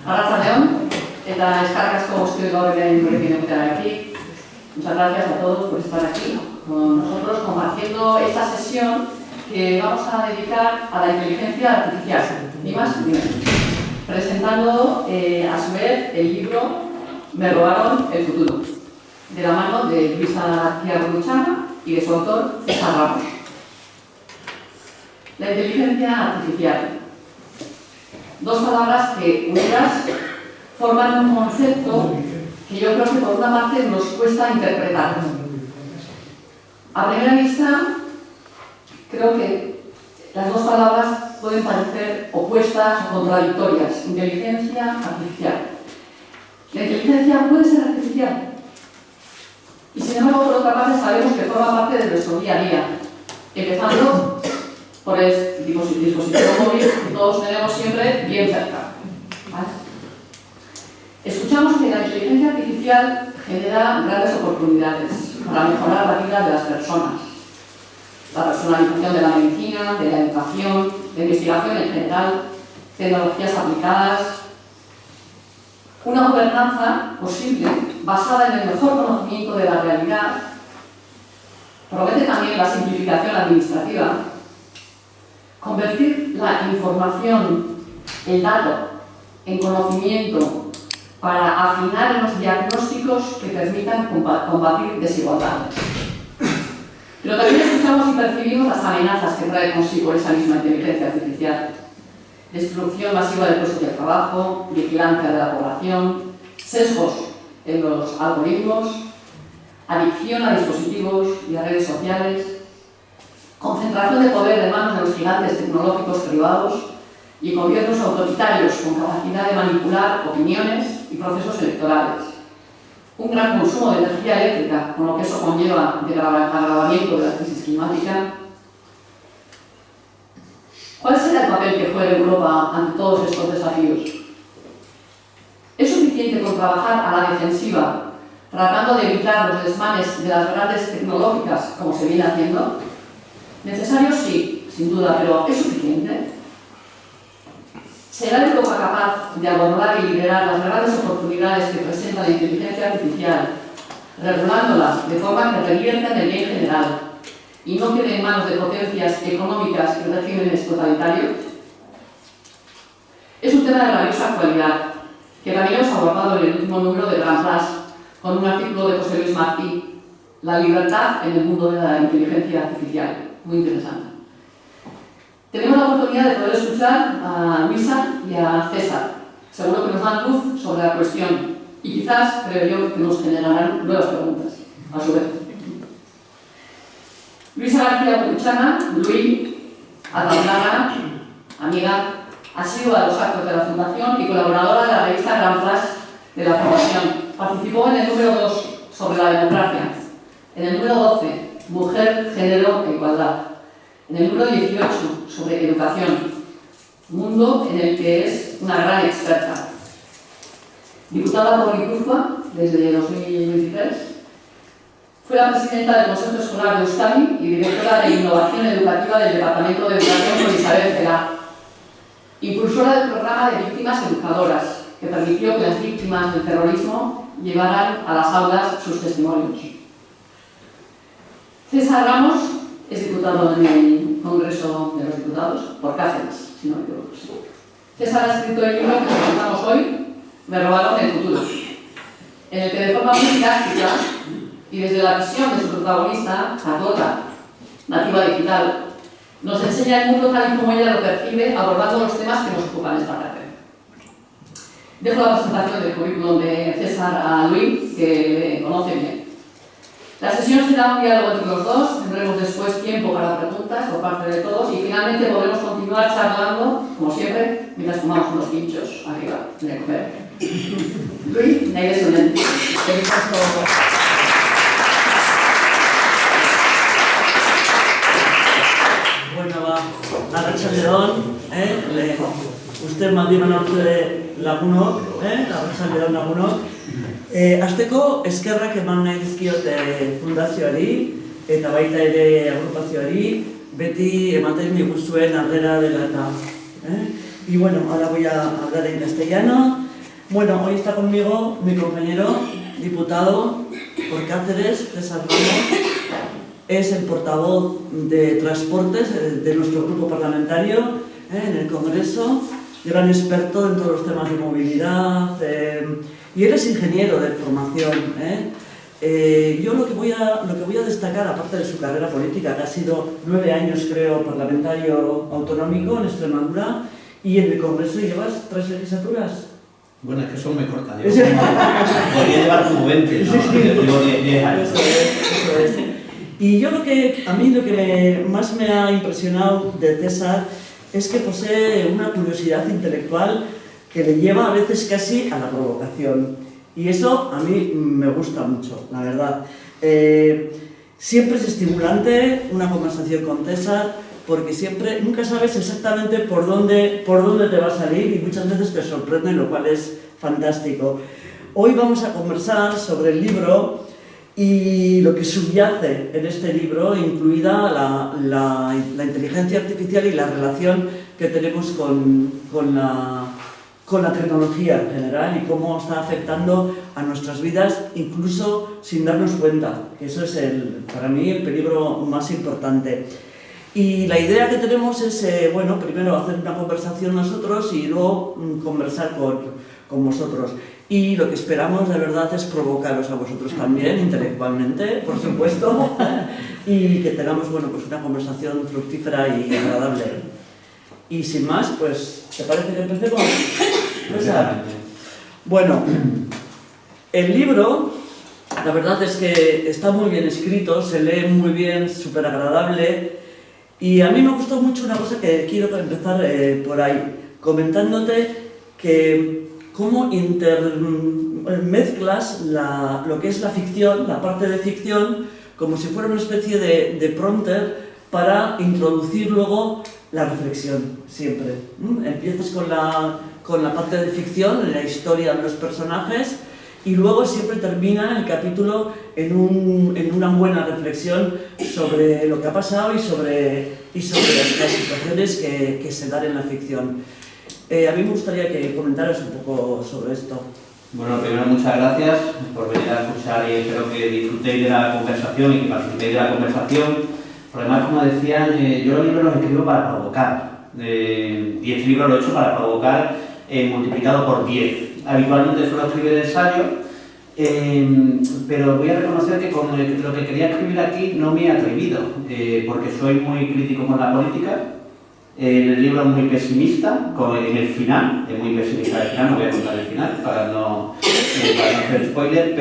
Arratsaldeon, eta eskerrik asko guztioi gaur gurekin egoteagatik. Muchas gracias a todos por estar aquí con nosotros compartiendo esta sesión que vamos a dedicar a la inteligencia artificial, ni más ni menos. Presentando a su vez el libro Me robaron el futuro, de la mano de Luisa García Gurruchaga y de su autor César Ramos. La inteligencia artificial. Dos palabras que unidas forman un concepto que yo creo que por una parte nos cuesta interpretar. A primera vista, creo que las dos palabras pueden parecer opuestas o contradictorias. Inteligencia artificial. La inteligencia puede ser artificial. Y sin embargo, por otra parte, sabemos que forma parte de nuestro día a día. Empezando por el dispositivo móvil que todos tenemos siempre bien cerca. ¿Vale? Escuchamos que la inteligencia artificial genera grandes oportunidades para mejorar la vida de las personas. La personalización de la medicina, de la educación, de investigación en general, tecnologías aplicadas. Una gobernanza posible basada en el mejor conocimiento de la realidad promete también la simplificación administrativa. Convertir la información, el dato, en conocimiento para afinar los diagnósticos que permitan combatir desigualdades. Pero también escuchamos y percibimos las amenazas que trae consigo esa misma inteligencia artificial. Destrucción masiva de puestos de trabajo, vigilancia de la población, sesgos en los algoritmos, adicción a dispositivos y a redes sociales, concentración de poder en manos de los gigantes tecnológicos privados y gobiernos autoritarios con capacidad de manipular opiniones y procesos electorales. Un gran consumo de energía eléctrica, con lo que eso conlleva del agravamiento de la crisis climática. ¿Cuál será el papel que juegue Europa ante todos estos desafíos? ¿Es suficiente con trabajar a la defensiva, tratando de evitar los desmanes de las grandes tecnológicas, como se viene haciendo? Necesario sí, sin duda, pero ¿es suficiente? ¿Será Europa capaz de abordar y liderar las grandes oportunidades que presenta la inteligencia artificial, regulándola de forma que revierta en el bien general y no quede en manos de potencias económicas y regímenes totalitarios? Es un tema de rabiosa actualidad, que también hemos abordado en el último número de Grand Place, con un artículo de José Luis Martí, La libertad en el mundo de la inteligencia artificial. Muy interesante. Tenemos la oportunidad de poder escuchar a Luisa y a César. Seguro que nos dan luz sobre la cuestión y quizás, creo yo, que nos generarán nuevas preguntas, a su vez. Luisa García Gurruchaga, Luis, ataulana, amiga, asidua a los actos de la Fundación y colaboradora de la revista Grand Place de la Fundación. Participó en el número 2 sobre la democracia, en el número 12, Mujer, Género e Igualdad, en el número 18, sobre educación, mundo en el que es una gran experta. Diputada por Guipúzcoa desde 2023, fue la presidenta del Consejo Escolar de Euskadi y directora de Innovación Educativa del Departamento de Educación con Isabel Celaá. Impulsora del programa de víctimas educadoras, que permitió que las víctimas del terrorismo llevaran a las aulas sus testimonios. César Ramos es diputado en el Congreso de los Diputados, por Cáceres, si no me equivoco. César ha escrito el libro que presentamos hoy, Me robaron el futuro, en el que de forma muy didáctica y desde la visión de su protagonista, Carlota, nativa digital, nos enseña el mundo tal y como ella lo percibe, abordando los temas que nos ocupan esta tarde. Dejo la presentación del currículum de César a Luis, que le conoce bien. La sesión será un diálogo entre los dos, tendremos después tiempo para preguntas por parte de todos y finalmente podremos continuar charlando, como siempre, mientras fumamos unos pinchos arriba de comer. Luis, nahi desunen. Bueno, arratsaldeon, uste mandiman hortze lagunok, arratsaldeon lagunok. Hasteko eskerrak eman nahi dizkiot fundazioari eta baita ere agrupazioari, beti ematen diguzuen ardera dela eta. Y bueno, ahora voy a hablar en castellano. Bueno, hoy está conmigo mi compañero, diputado por Cáceres, César Ramos. Es el portavoz de Transportes de nuestro grupo parlamentario en el Congreso, gran experto en todos los temas de movilidad, y él es ingeniero de formación. Yo lo que voy a destacar, aparte de su carrera política, que ha sido 9 años, creo, parlamentario autonómico en Extremadura, y en el Congreso llevas 3 legislaturas. Bueno, es que son muy cortas. Podría llevar como 20, ¿no? Yo llevo 10 años. Eso es. Y yo a mí lo que más me ha impresionado de César es que posee una curiosidad intelectual que le lleva a veces casi a la provocación. Y eso a mí me gusta mucho, la verdad. Siempre es estimulante una conversación con César, porque nunca sabes exactamente por dónde te va a salir y muchas veces te sorprende, lo cual es fantástico. Hoy vamos a conversar sobre el libro y lo que subyace en este libro, incluida la inteligencia artificial y la relación que tenemos con la tecnología en general y cómo está afectando a nuestras vidas, incluso sin darnos cuenta. Eso es, para mí, el peligro más importante. Y la idea que tenemos es, primero hacer una conversación nosotros y luego conversar con vosotros. Y lo que esperamos de verdad es provocaros a vosotros también, intelectualmente, por supuesto, y que tengamos una conversación fructífera y agradable. Y sin más, pues, ¿te parece que empecemos? Bueno, el libro, la verdad es que está muy bien escrito, se lee muy bien, súper agradable. Y a mí me gustó mucho una cosa que quiero empezar por ahí, comentándote que cómo mezclas lo que es la ficción, la parte de ficción, como si fuera una especie de prompter para introducir luego la reflexión, siempre. Empiezas con la parte de ficción, en la historia de los personajes, y luego siempre termina el capítulo en una buena reflexión sobre lo que ha pasado y sobre las situaciones que se dan en la ficción. A mí me gustaría que comentaras un poco sobre esto. Bueno, primero muchas gracias por venir a escuchar y espero que disfrutéis de la conversación y que participéis de la conversación. Por además, como decían, yo los libros los escribo para provocar. Y este libro lo he hecho para provocar multiplicado por 10. Habitualmente suelo escribir ensayo, pero voy a reconocer que con lo que quería escribir aquí no me he atrevido, porque soy muy crítico con la política. El libro es muy pesimista en el final, es muy pesimista el final, no voy a contar el final para no hacer spoiler,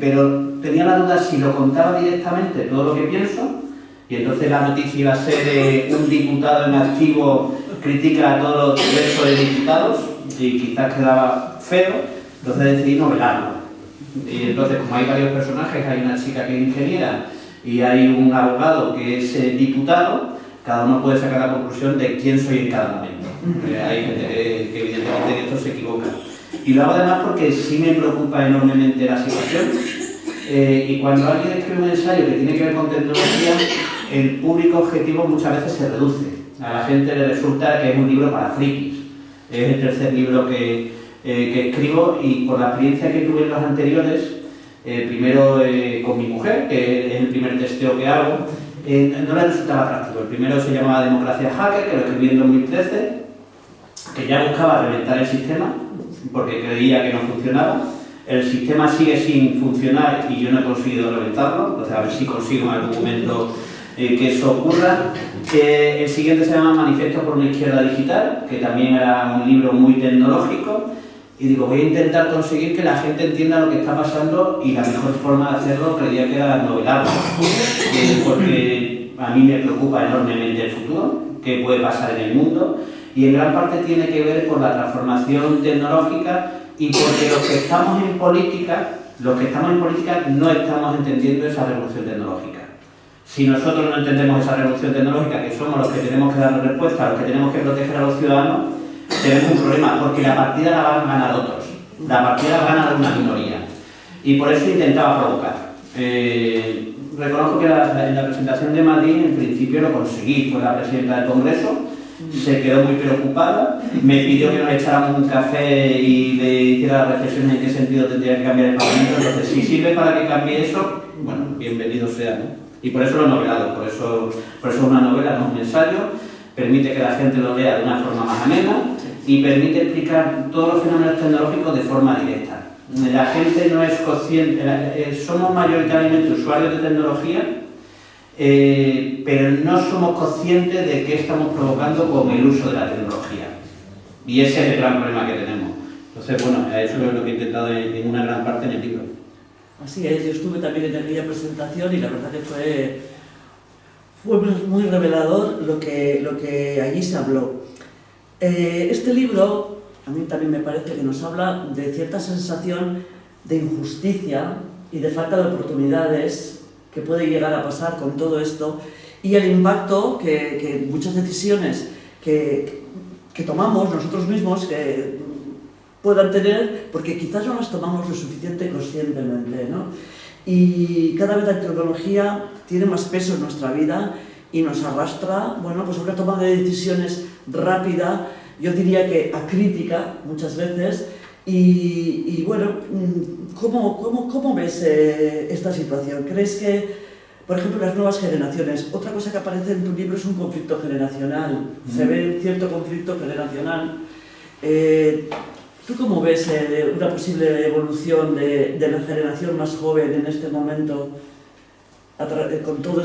pero tenía la duda si lo contaba directamente todo lo que pienso, y entonces la noticia iba a ser un diputado en activo critica a todos los derechos de diputados, y quizás quedaba feo, entonces decidí novelarlo. Y entonces, como hay varios personajes, hay una chica que es ingeniera y hay un abogado que es diputado, cada uno puede sacar la conclusión de quién soy en cada momento. Hay gente que evidentemente en esto se equivoca. Y lo hago además porque sí me preocupa enormemente la situación. Y cuando alguien escribe un ensayo que tiene que ver con tecnología, el público objetivo muchas veces se reduce. A la gente le resulta que es un libro para frikis. Es el tercer libro que escribo, y por la experiencia que tuve en los anteriores, primero con mi mujer, que es el primer testeo que hago, no le resultaba atractivo. El primero se llamaba Democracia Hacker, que lo escribí en 2013, que ya buscaba reventar el sistema porque creía que no funcionaba. El sistema sigue sin funcionar y yo no he conseguido reventarlo, entonces a ver si consigo en algún momento que eso ocurra. El siguiente se llama Manifiesto por una izquierda digital, que también era un libro muy tecnológico, y digo, voy a intentar conseguir que la gente entienda lo que está pasando, y la mejor forma de hacerlo creía que era novelarlo, porque a mí me preocupa enormemente el futuro, qué puede pasar en el mundo, y en gran parte tiene que ver con la transformación tecnológica, y porque los que estamos en política no estamos entendiendo esa revolución tecnológica. Si nosotros no entendemos esa revolución tecnológica, que somos los que tenemos que dar respuesta, los que tenemos que proteger a los ciudadanos, tenemos un problema, porque la partida la van a ganar otros, la partida la gana una minoría. Y por eso intentaba provocar. Reconozco que en la presentación de Madrid, en principio lo conseguí, fue la presidenta del Congreso, se quedó muy preocupada, me pidió que nos echáramos un café y le hiciera reflexiones en qué sentido tendría que cambiar el Parlamento. Entonces, si sirve para que cambie eso, bueno, bienvenido sea, ¿no? Y por eso lo he novelado, por eso es una novela, no un ensayo, permite que la gente lo lea de una forma más amena y permite explicar todos los fenómenos tecnológicos de forma directa. La gente no es consciente, somos mayoritariamente usuarios de tecnología, pero no somos conscientes de qué estamos provocando con el uso de la tecnología. Y ese es el gran problema que tenemos. Entonces, bueno, eso es lo que he intentado en una gran parte en el libro. Así es, yo estuve también en aquella presentación y la verdad que fue muy revelador lo que allí se habló. Este libro, a mí también me parece que nos habla de cierta sensación de injusticia y de falta de oportunidades que puede llegar a pasar con todo esto y el impacto que muchas decisiones que tomamos nosotros mismos que puedan tener, porque quizás no las tomamos lo suficiente conscientemente, ¿no? Y cada vez la tecnología tiene más peso en nuestra vida y nos arrastra, bueno, pues a una toma de decisiones rápida, yo diría que acrítica muchas veces. Y bueno, ¿cómo ves esta situación? ¿Crees que, por ejemplo, las nuevas generaciones, otra cosa que aparece en tu libro es un conflicto generacional, se ve cierto conflicto generacional? ¿Tú cómo ves una posible evolución de la generación más joven en este momento con todo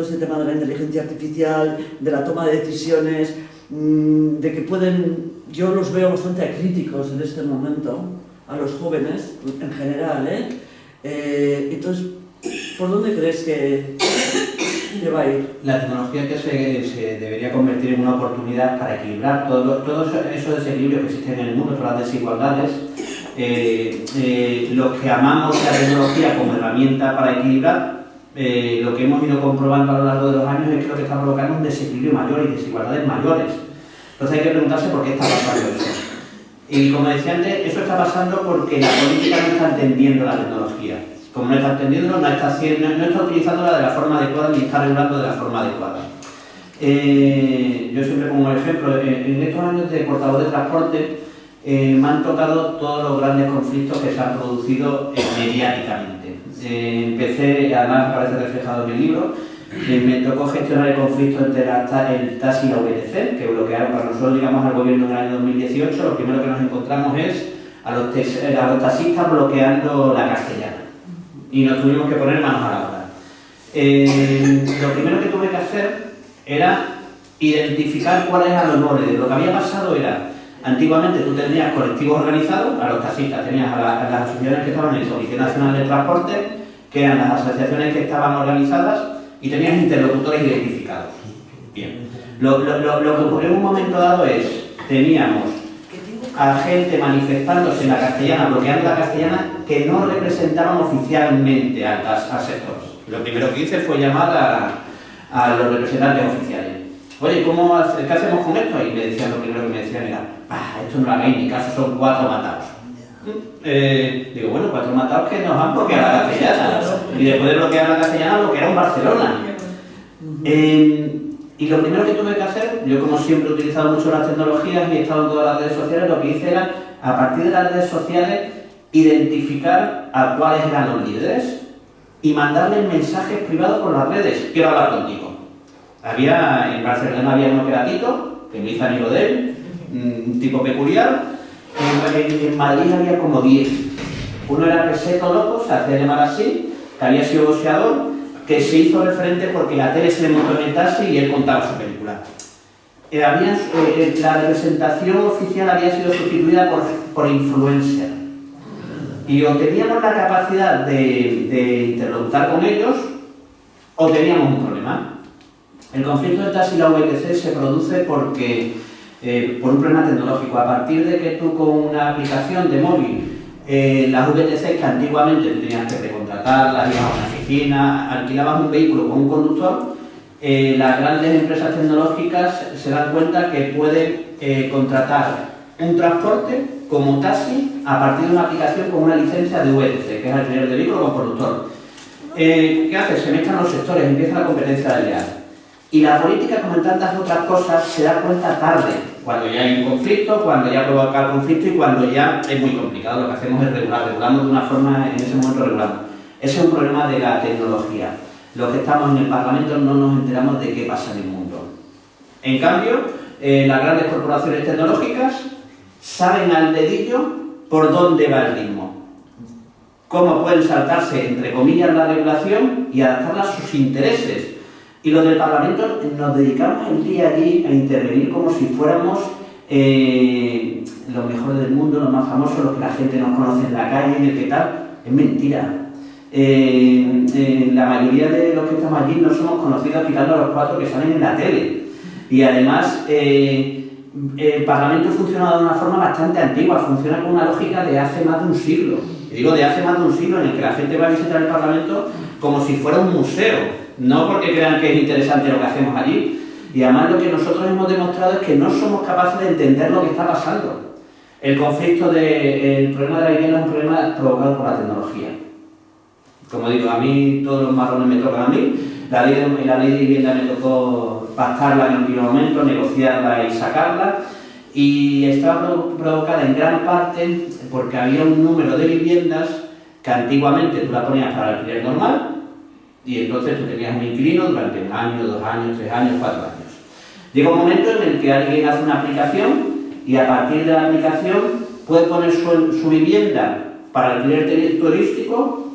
este tema de la inteligencia artificial, de la toma de decisiones, de que pueden, yo los veo bastante acríticos en este momento, a los jóvenes en general, entonces, ¿por dónde crees que va a ir? La tecnología que se debería convertir en una oportunidad para equilibrar todo eso desequilibrio que existe en el mundo, todas las desigualdades. Los que amamos la tecnología como herramienta para equilibrar, lo que hemos ido comprobando a lo largo de los años es que lo que está provocando un desequilibrio mayor y desigualdades mayores. Entonces hay que preguntarse por qué está pasando eso. Y como decía antes, eso está pasando porque la política no está entendiendo la tecnología. Como no está entendiendo, no está utilizándola de la forma adecuada ni está regulando de la forma adecuada. Yo siempre pongo un ejemplo, en estos años de portavoz de transporte me han tocado todos los grandes conflictos que se han producido mediáticamente. Empecé, además aparece reflejado en el libro, me tocó gestionar el conflicto entre el taxi y la VTC, que bloquearon para nosotros, digamos, al gobierno en el año 2018. Lo primero que nos encontramos es a los taxistas bloqueando la Castellana. Y nos tuvimos que poner manos a la obra. Lo primero que tuve que hacer era identificar cuáles eran los moldes. Lo que había pasado era, antiguamente tú tenías colectivos organizados, a los taxistas tenías a las asociaciones que estaban en el Comité Nacional de Transporte, que eran las asociaciones que estaban organizadas, y tenías interlocutores identificados. Bien. Lo que ocurrió en un momento dado es, teníamos a gente manifestándose en la Castellana, bloqueando la Castellana, que no representaban oficialmente al sector. Lo primero que hice fue llamar a los representantes oficiales. Oye, ¿qué hacemos con esto? Y me decían, lo primero que me decían era, esto no lo hagáis, en mi caso son 4 matados. Digo, bueno, 4 matados que nos han bloqueado la Castellana. Y después de bloquear la Castellana, bloquearon Barcelona. Y lo primero que tuve que hacer, yo como siempre he utilizado mucho las tecnologías y he estado en todas las redes sociales, lo que hice era, a partir de las redes sociales, identificar a cuáles eran los líderes y mandarles mensajes privados por las redes. Quiero hablar contigo. En Barcelona había uno que era Tito, que me hizo amigo de él, un tipo peculiar. En Madrid había como 10. Uno era Peseto Loco, se hacía llamar así, que había sido boxeador, que se hizo referente porque la tele se le montó en el taxi y él contaba su película. La representación oficial había sido sustituida por influencer. Y o teníamos la capacidad de interlocutar con ellos, o teníamos un problema. El conflicto del taxi y la VTC se produce porque, por un problema tecnológico. A partir de que tú con una aplicación de móvil, las VTC que antiguamente tenías que recontratarlas, ibas a una oficina, alquilabas un vehículo con un conductor, las grandes empresas tecnológicas se dan cuenta que pueden contratar un transporte como taxi a partir de una aplicación con una licencia de VTC, que es alquiler de vehículo con conductor. ¿Qué hace? Se mezclan los sectores, empieza la competencia desleal. Y la política, como en tantas otras cosas, se da cuenta tarde, cuando ya hay un conflicto, cuando ya provoca el conflicto y cuando ya es muy complicado. Lo que hacemos es regulamos de una forma, en ese momento regulamos. Ese es un problema de la tecnología. Los que estamos en el Parlamento no nos enteramos de qué pasa en el mundo. En cambio, las grandes corporaciones tecnológicas saben al dedillo por dónde va el ritmo. Cómo pueden saltarse, entre comillas, la regulación y adaptarla a sus intereses. Y los del Parlamento nos dedicamos el día allí a intervenir como si fuéramos los mejores del mundo, los más famosos, los que la gente nos conoce en la calle, en el que tal. Es mentira. La mayoría de los que estamos allí no somos conocidos quitando a los 4 que salen en la tele. Y además, el Parlamento funciona de una forma bastante antigua, funciona con una lógica de hace más de un siglo. Y digo de hace más de un siglo, en el que la gente va a visitar el Parlamento como si fuera un museo. No porque crean que es interesante lo que hacemos allí. Y además lo que nosotros hemos demostrado es que no somos capaces de entender lo que está pasando. El conflicto el problema de la vivienda es un problema provocado por la tecnología. Como digo, a mí todos los marrones me tocan a mí. La ley de vivienda me tocó pactarla en un momento, negociarla y sacarla. Y estaba provocada en gran parte porque había un número de viviendas que antiguamente tú la ponías para el alquiler normal. Y entonces tú tenías un inquilino durante 1 año, 2 años, 3 años, 4 años. Llega un momento en el que alguien hace una aplicación y a partir de la aplicación puede poner su vivienda para alquiler turístico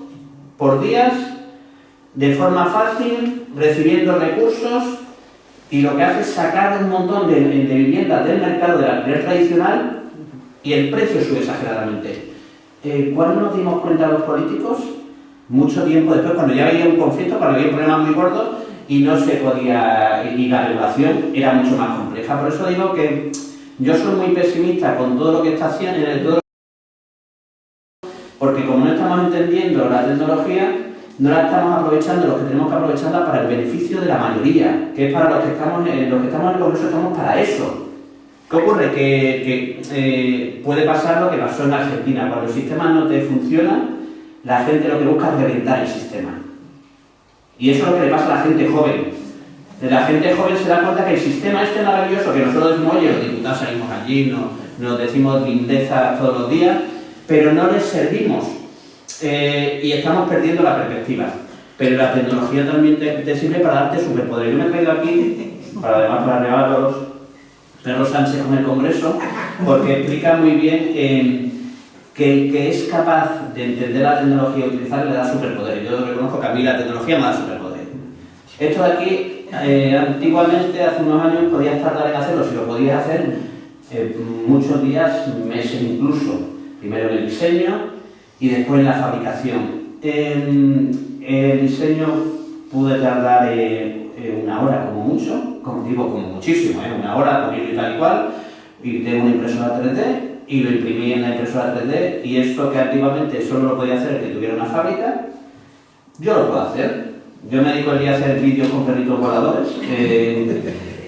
por días, de forma fácil, recibiendo recursos, y lo que hace es sacar un montón de viviendas del mercado del alquiler tradicional y el precio sube exageradamente. ¿Cuándo nos dimos cuenta los políticos? Mucho tiempo después, cuando ya había un conflicto, cuando había un problema muy gordo y no se podía, y la regulación era mucho más compleja. Por eso digo que yo soy muy pesimista con todo lo que está haciendo, porque como no estamos entendiendo la tecnología, no la estamos aprovechando, lo que tenemos que aprovecharla para el beneficio de la mayoría, que es para los que estamos en el Congreso, estamos para eso. ¿Qué ocurre? Que puede pasar lo que pasó en Argentina, cuando el sistema no te funciona, la gente lo que busca es reventar el sistema. Y eso es lo que le pasa a la gente joven. La gente joven se da cuenta que el sistema este maravilloso, que nosotros decimos, oye, los diputados salimos allí, nos decimos lindezas todos los días, pero no les servimos. Y estamos perdiendo la perspectiva. Pero la tecnología también te sirve para darte superpoderes. Yo me he traído aquí, para regalar a los Pedro Sánchez con el Congreso, porque explica muy bien que el que es capaz de entender la tecnología y utilizarla le da superpoderes. Yo reconozco que a mí la tecnología me da superpoderes. Esto de aquí, antiguamente, hace unos años, podías tardar en hacerlo. Si lo podías hacer, muchos días, meses incluso. Primero en el diseño y después en la fabricación. En el diseño pude tardar 1 hora como mucho, como muchísimo, 1 hora, ponerlo y tal y cual, y tengo una impresora 3D, y lo imprimí en la impresora 3D, y esto que antiguamente solo lo podía hacer el que tuviera una fábrica, yo lo puedo hacer. Yo me dedico el día a hacer vídeos con perritos voladores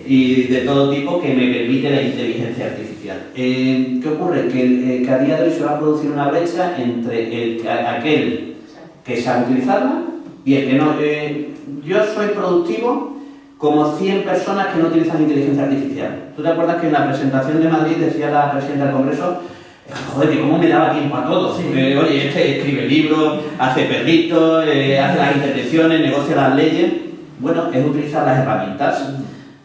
y de todo tipo que me permite la inteligencia artificial. ¿Qué ocurre? Que a día de hoy se va a producir una brecha entre aquel que sabe utilizarla y el que no. Yo soy productivo como 100 personas que no utilizan inteligencia artificial. ¿Tú te acuerdas que en la presentación de Madrid decía la presidenta del Congreso, joder, que cómo me daba tiempo a todos? Oye, este escribe libros, hace perritos, hace las intervenciones, negocia las leyes. Bueno, es utilizar las herramientas.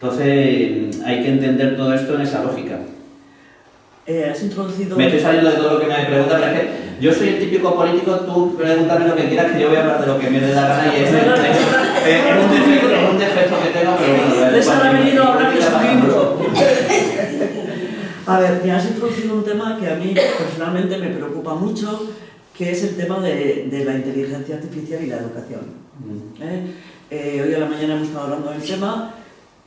Entonces hay que entender todo esto en esa lógica. Has introducido... Me estoy saliendo de todo lo que me preguntas, pero es que yo soy el típico político, tú pregúntame lo que quieras, que yo voy a hablar de lo que me dé la gana y es un defecto que tengo, pero bueno... Les ha venido a hablar de su libro. A ver, me has introducido un tema que a mí personalmente me preocupa mucho, que es el tema de la inteligencia artificial y la educación. Hoy a la mañana hemos estado hablando del tema.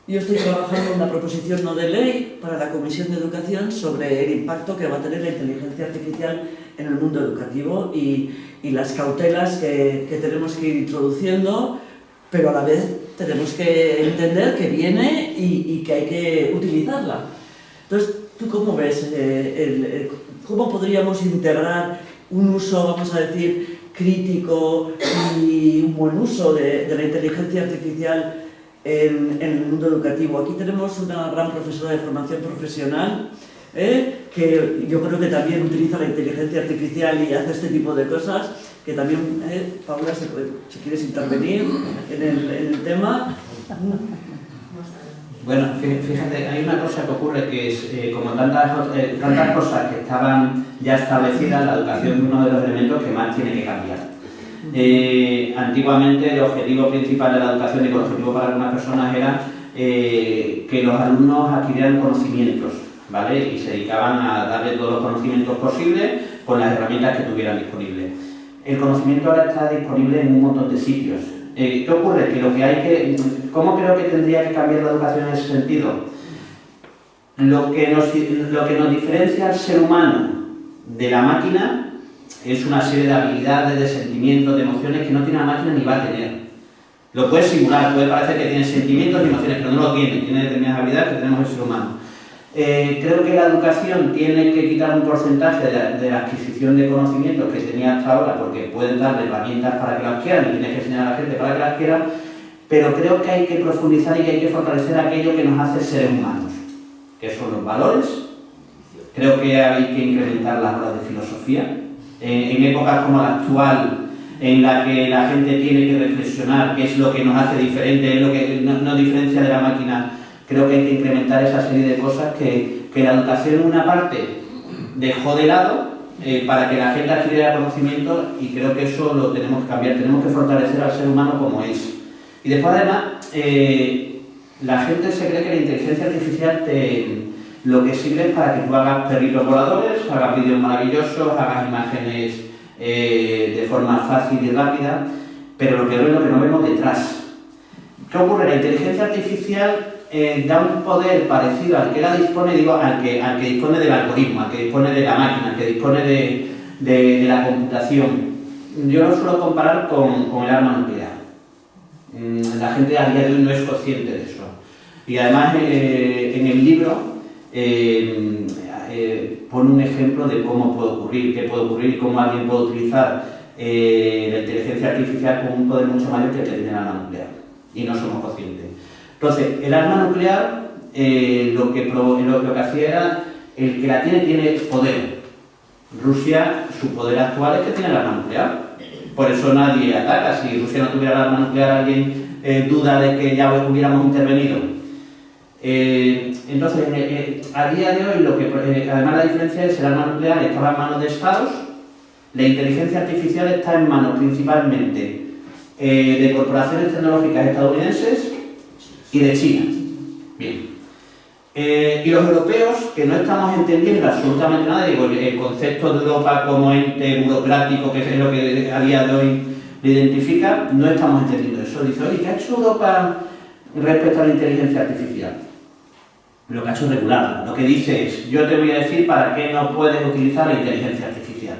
Yo estoy trabajando en una proposición no de ley para la Comisión de Educación sobre el impacto que va a tener la inteligencia artificial en el mundo educativo y las cautelas que tenemos que ir introduciendo, pero a la vez tenemos que entender que viene y que hay que utilizarla. Entonces, ¿tú cómo ves? ¿Cómo podríamos integrar un uso, vamos a decir, crítico y un buen uso de la inteligencia artificial en el mundo educativo. Aquí tenemos una gran profesora de formación profesional que yo creo que también utiliza la inteligencia artificial y hace este tipo de cosas, que también, Paula, si quieres intervenir en el tema. Bueno, fíjate, hay una cosa que ocurre que es, como tantas cosas que estaban ya establecidas, la educación es uno de los elementos que más tiene que cambiar. Antiguamente el objetivo principal de la educación y el objetivo para algunas personas era que los alumnos adquirieran conocimientos, ¿vale? Y se dedicaban a darle todos los conocimientos posibles con las herramientas que tuvieran disponibles. El conocimiento ahora está disponible en un montón de sitios. ¿Qué ocurre? Que ¿cómo creo que tendría que cambiar la educación en ese sentido? Lo que nos diferencia al ser humano de la máquina es una serie de habilidades, de sentimientos, de emociones que no tiene la máquina ni va a tener. Lo puede simular, puede parecer que tiene sentimientos y emociones, pero no lo tiene determinadas habilidades que tenemos el ser humano. Creo que la educación tiene que quitar un porcentaje de la adquisición de conocimientos que tenía hasta ahora, porque pueden darle herramientas para que las quieran y tienes que enseñar a la gente para que las quieran, pero creo que hay que profundizar y que hay que fortalecer aquello que nos hace seres humanos, que son los valores. Creo que hay que incrementar las horas de filosofía. En épocas como la actual, en la que la gente tiene que reflexionar qué es lo que nos hace diferente, es lo que nos diferencia de la máquina, creo que hay que incrementar esa serie de cosas que la educación, una parte, dejó de lado para que la gente adquiriera conocimiento, y creo que eso lo tenemos que cambiar, tenemos que fortalecer al ser humano como es. Y después, además, la gente se cree que la inteligencia artificial lo que sirve es para que tú hagas perritos voladores, hagas vídeos maravillosos, hagas imágenes de forma fácil y rápida, pero lo peor es lo que no vemos detrás. ¿Qué ocurre? La inteligencia artificial da un poder parecido al que la dispone, al que dispone del algoritmo, al que dispone de la máquina, al que dispone de la computación. Yo lo suelo comparar con el arma nuclear. La gente a día de hoy no es consciente de eso. Y además en el libro pone un ejemplo de cómo puede ocurrir, qué puede ocurrir, cómo alguien puede utilizar la inteligencia artificial con un poder mucho mayor que el que tiene el arma nuclear. Y no somos conscientes. Entonces, el arma nuclear lo que hacía era, el que la tiene poder. Rusia, su poder actual es que tiene el arma nuclear. Por eso nadie ataca. Si Rusia no tuviera el arma nuclear, ¿alguien duda de que ya hubiéramos intervenido? Entonces, a día de hoy, además la diferencia es que el arma nuclear estaba en manos de estados, la inteligencia artificial está en manos principalmente de corporaciones tecnológicas estadounidenses y de China. Bien. Y los europeos, que no estamos entendiendo absolutamente nada, digo, el concepto de Europa como ente burocrático, que es lo que a día de hoy le identifica, no estamos entendiendo eso. Dice, oye, ¿qué ha hecho Europa respecto a la inteligencia artificial? Lo que ha hecho es regularla. Lo que dice es, yo te voy a decir para qué no puedes utilizar la inteligencia artificial.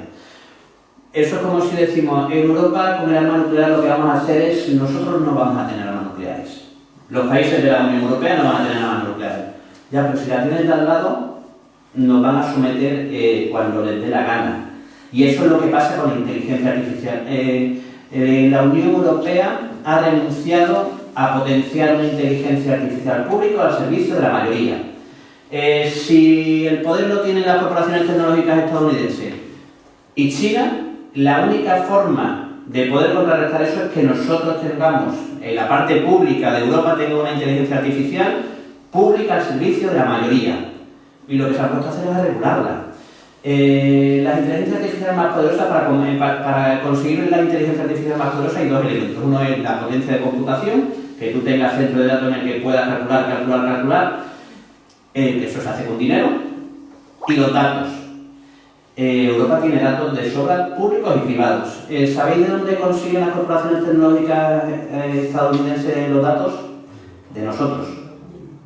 Eso es como si decimos, en Europa con el arma nuclear lo que vamos a hacer es, nosotros no vamos a tener armas nucleares. Los países de la Unión Europea no van a tener armas nucleares. Ya, pero si la tienen de al lado, nos van a someter cuando les dé la gana. Y eso es lo que pasa con la inteligencia artificial. La Unión Europea ha renunciado a potenciar una inteligencia artificial pública al servicio de la mayoría. Si el poder lo tienen las corporaciones tecnológicas estadounidenses y China, la única forma de poder contrarrestar eso es que nosotros tengamos, en la parte pública de Europa, tenga una inteligencia artificial pública al servicio de la mayoría. Y lo que se ha puesto a hacer es regularla. Las inteligencias artificiales más poderosas, para conseguir la inteligencia artificial más poderosa hay dos elementos. Uno es la potencia de computación, que tú tengas centro de datos en el que puedas calcular, que eso se hace con dinero, y los datos. Europa tiene datos de sobra públicos y privados. ¿Sabéis de dónde consiguen las corporaciones tecnológicas estadounidenses los datos? De nosotros.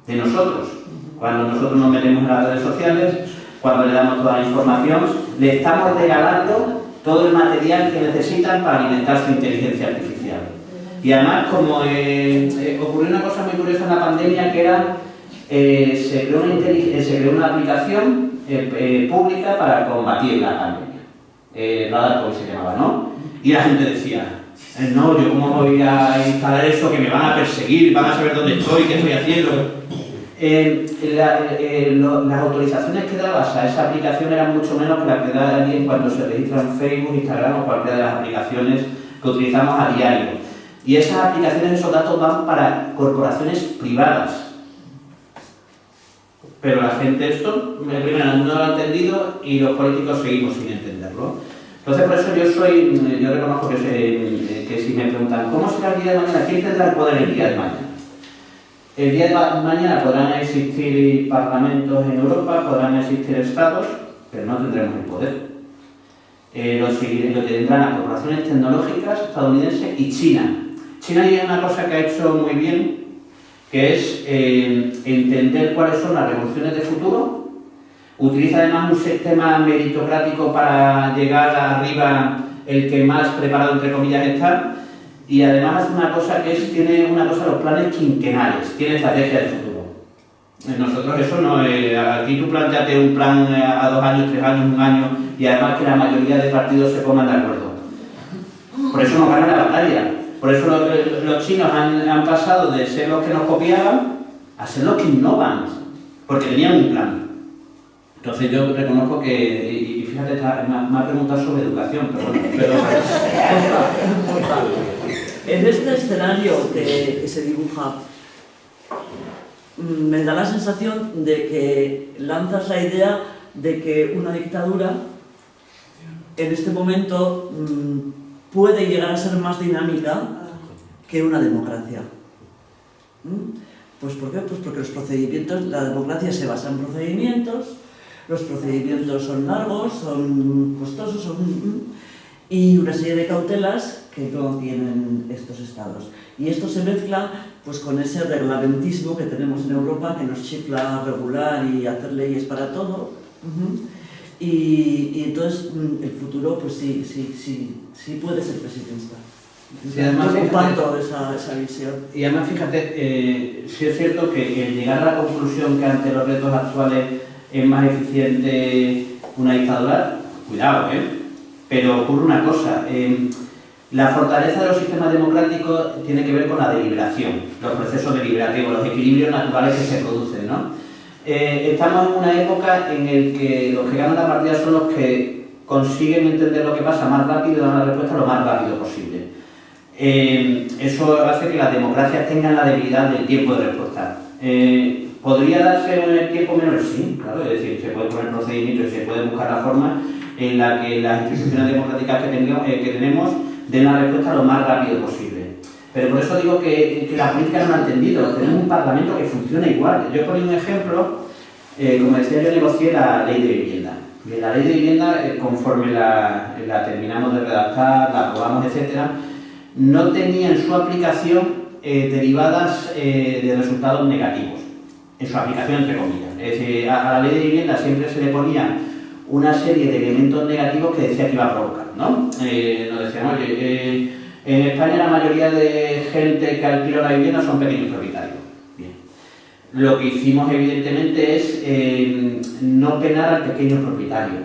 De nosotros. Cuando nosotros nos metemos en las redes sociales, cuando le damos toda la información, le estamos regalando todo el material que necesitan para alimentar su inteligencia artificial. Y además, como ocurrió una cosa muy curiosa en la pandemia, que era, se creó una aplicación pública para combatir la pandemia. Radar, como se llamaba, ¿no? Y la gente decía, No, yo cómo voy a instalar eso, que me van a perseguir, van a saber dónde estoy, qué estoy haciendo. Las autorizaciones que dabas a esa aplicación eran mucho menos que las que da alguien cuando se registra en Facebook, Instagram o cualquiera de las aplicaciones que utilizamos a diario. Y esas aplicaciones, esos datos van para corporaciones privadas. Pero la gente esto, primero, no lo ha entendido y los políticos seguimos sin entenderlo. Entonces, por eso yo reconozco que si me preguntan ¿cómo será el día de mañana? ¿Quién tendrá el poder el día de mañana? El día de mañana podrán existir parlamentos en Europa, podrán existir estados, pero no tendremos el poder. Lo tendrán las corporaciones tecnológicas estadounidenses y China. China hay una cosa que ha hecho muy bien, que es entender cuáles son las revoluciones de futuro. Utiliza además un sistema meritocrático para llegar arriba el que más preparado, entre comillas, está. Y además hace una cosa que tiene los planes quinquenales, tiene estrategia de futuro. Nosotros eso no, aquí tú planteate un plan a 2 años, 3 años, 1 año, y además que la mayoría de partidos se pongan de acuerdo. Por eso nos ganan la batalla. Por eso los chinos han pasado de ser los que nos copiaban a ser los que innovan, porque tenían un plan. Entonces yo reconozco que, y fíjate, me ha preguntado sobre educación, pero bueno. En este escenario que se dibuja, me da la sensación de que lanzas la idea de que una dictadura en este momento puede llegar a ser más dinámica que una democracia. Pues ¿por qué? Pues porque los procedimientos, la democracia se basa en procedimientos, los procedimientos son largos, son costosos, y una serie de cautelas que no tienen estos estados. Y esto se mezcla pues con ese reglamentismo que tenemos en Europa, que nos chifla regular y hacer leyes para todo. Y entonces el futuro pues sí puede ser pesimista. Sí, además, yo comparto esa visión. Y además, fíjate, sí es cierto que el llegar a la conclusión que ante los retos actuales es más eficiente una dictadura, cuidado, pero ocurre una cosa. La fortaleza de los sistemas democráticos tiene que ver con la deliberación, los procesos deliberativos, los equilibrios naturales que se producen, ¿no? Estamos en una época en la que los que ganan la partida son los que consiguen entender lo que pasa más rápido y dan la respuesta lo más rápido posible. Eso hace que las democracias tengan la debilidad del tiempo de respuesta. ¿Podría darse en el tiempo menor? Sí, claro, es decir, se puede poner procedimientos y se puede buscar la forma en la que las instituciones democráticas que tenemos den la respuesta lo más rápido posible. Pero por eso digo que la política no lo ha entendido. Tenemos un parlamento que funciona igual. Yo pongo un ejemplo, como decía, yo negocié la ley de vivienda. Y la ley de vivienda, conforme la terminamos de redactar, la aprobamos, etc., no tenía en su aplicación derivadas de resultados negativos. En su aplicación, entre comillas. Es decir, a la ley de vivienda siempre se le ponía una serie de elementos negativos que decía que iba a provocar, ¿no? Nos decían, oye, en España la mayoría de gente que alquila la vivienda son pequeños propietarios. Bien. Lo que hicimos, evidentemente, es no penar al pequeño propietario.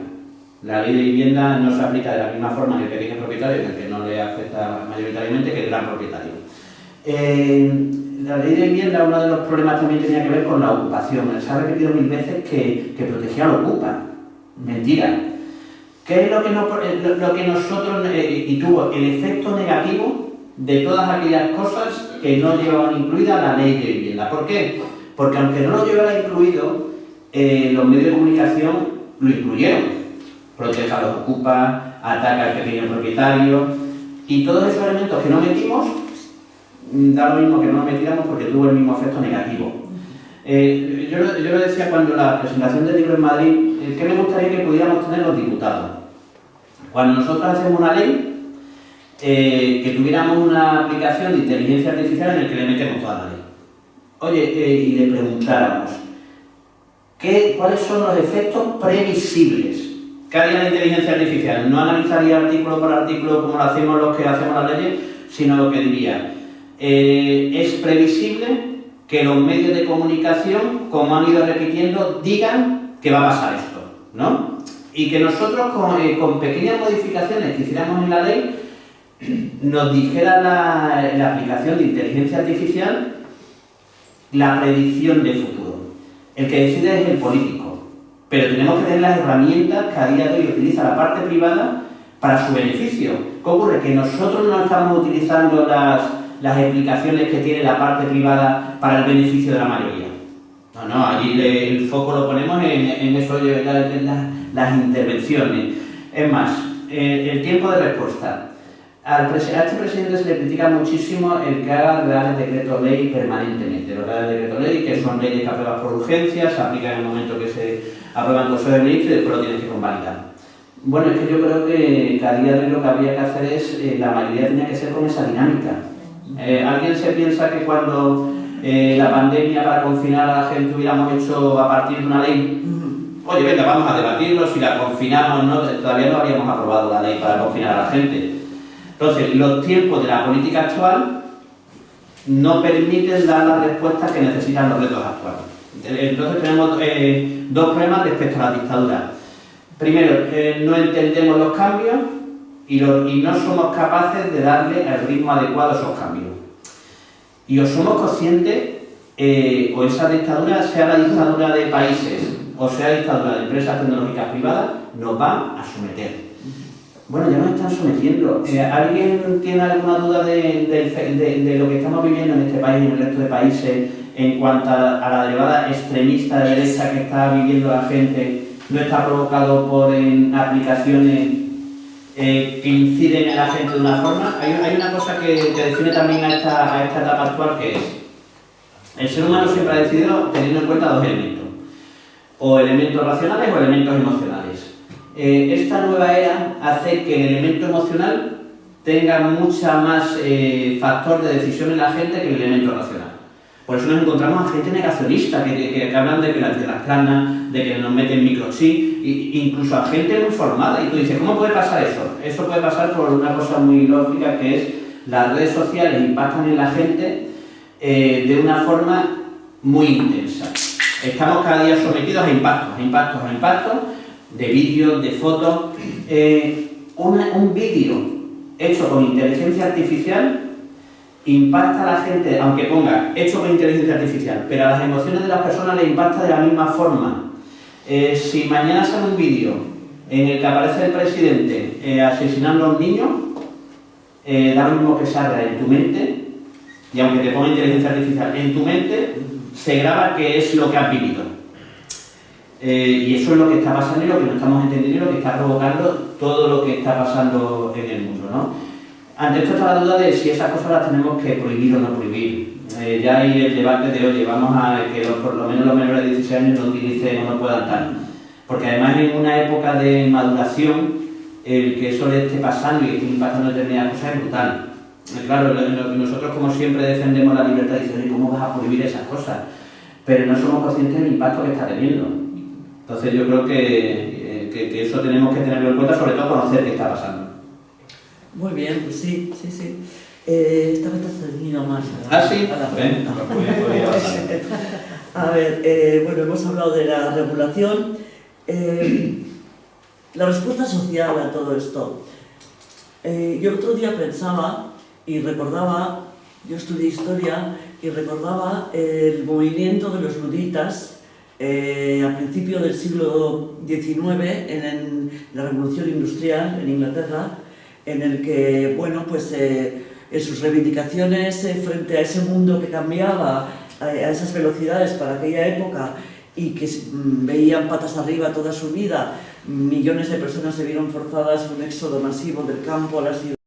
La ley de vivienda no se aplica de la misma forma en el pequeño propietario, en el que no le afecta mayoritariamente, que el gran propietario. La ley de vivienda, uno de los problemas también tenía que ver con la ocupación. Se ha repetido 1000 veces que protegía al ocupa. Mentira. ¿Qué es lo que nosotros, y tuvo el efecto negativo de todas aquellas cosas que no llevaban incluida la ley de vivienda? ¿Por qué? Porque aunque no lo llevara incluido, los medios de comunicación lo incluyeron. Protege a los ocupas, ataca al pequeño propietario, y todos esos elementos que no metimos, da lo mismo que no lo metiéramos porque tuvo el mismo efecto negativo. Yo lo decía cuando la presentación del libro en Madrid, que me gustaría que pudiéramos tener los diputados. Cuando nosotros hacemos una ley, que tuviéramos una aplicación de inteligencia artificial en la que le metemos toda la ley. Oye, y le preguntáramos, ¿cuáles son los efectos previsibles? ¿Qué haría la inteligencia artificial? No analizaría artículo por artículo como lo hacemos los que hacemos las leyes, sino que diría, es previsible que los medios de comunicación, como han ido repitiendo, digan que va a pasar esto, ¿no? Y que nosotros con pequeñas modificaciones que hiciéramos en la ley, nos dijera la aplicación de inteligencia artificial la predicción de futuro. El que decide es el político, pero tenemos que tener las herramientas que a día de hoy utiliza la parte privada para su beneficio. ¿Qué ocurre? Que nosotros no estamos utilizando las explicaciones que tiene la parte privada para el beneficio de la mayoría. No, allí el foco lo ponemos en eso, las intervenciones. Es más, el tiempo de respuesta. A este presidente se le critica muchísimo el que haga reales decretos ley permanentemente. Los reales decretos ley, que son leyes que apruebas por urgencia, se aplican en el momento que se aprueba en el Consejo de Ministros y después lo tienes que convalidar. Bueno, es que yo creo que a día de hoy lo que habría que hacer es, la mayoría tenía que ser con esa dinámica. ¿Alguien se piensa que cuando la pandemia para confinar a la gente hubiéramos hecho a partir de una ley? Oye, venga, vamos a debatirlo, si la confinamos, ¿no? Todavía no habíamos aprobado la ley para confinar a la gente. Entonces, los tiempos de la política actual no permiten dar las respuestas que necesitan los retos actuales. Entonces tenemos dos problemas respecto a la dictadura. Primero, no entendemos los cambios y no somos capaces de darle el ritmo adecuado a esos cambios. Y o somos conscientes, o esa dictadura, sea la dictadura de países o sea la dictadura de empresas tecnológicas privadas, nos va a someter. Bueno, ya nos están sometiendo. ¿Alguien tiene alguna duda de lo que estamos viviendo en este país y en el resto de países en cuanto a la derivada extremista de derecha que está viviendo la gente? ¿No está provocado por aplicaciones que inciden en la gente de una forma? Hay una cosa que define también a esta etapa actual, que es: el ser humano siempre ha decidido teniendo en cuenta dos elementos, o elementos racionales o elementos emocionales. Esta nueva era hace que el elemento emocional tenga mucha más factor de decisión en la gente que el elemento racional. Por eso nos encontramos a gente negacionista que hablan de que la tierra es plana, de que nos meten microchip, incluso a gente muy formada. Y tú dices, ¿cómo puede pasar eso? Eso puede pasar por una cosa muy lógica, que es las redes sociales impactan en la gente de una forma muy intensa. Estamos cada día sometidos a impactos de vídeos, de fotos. Un vídeo hecho con inteligencia artificial impacta a la gente, aunque ponga hecho con inteligencia artificial, pero a las emociones de las personas les impacta de la misma forma. Si mañana sale un vídeo en el que aparece el presidente asesinando a un niño, da lo mismo que salga en tu mente, y aunque te ponga inteligencia artificial, en tu mente se graba que es lo que has vivido. Y eso es lo que está pasando y lo que no estamos entendiendo y lo que está provocando todo lo que está pasando en el mundo, ¿no? Ante esto está la duda de si esas cosas las tenemos que prohibir o no prohibir. Ya hay el debate de, oye, vamos a que por lo menos los menores de 16 años no utilicen o no puedan tal. Porque además en una época de maduración, el que eso le esté pasando y que esté impactando determinadas cosas es brutal. Claro, nosotros como siempre defendemos la libertad y decimos, ¿cómo vas a prohibir esas cosas? Pero no somos conscientes del impacto que está teniendo. Entonces yo creo que eso tenemos que tenerlo en cuenta, sobre todo conocer qué está pasando. Muy bien, pues sí. Esta vez te has tenido más. Sí. A ver, bueno, hemos hablado de la regulación. La respuesta social a todo esto. Yo el otro día pensaba y recordaba, yo estudié historia y recordaba el movimiento de los luditas a principios del siglo XIX en la Revolución Industrial en Inglaterra, en el que, bueno, pues en sus reivindicaciones frente a ese mundo que cambiaba a esas velocidades para aquella época y que veían patas arriba toda su vida, millones de personas se vieron forzadas a un éxodo masivo del campo a las ciudades,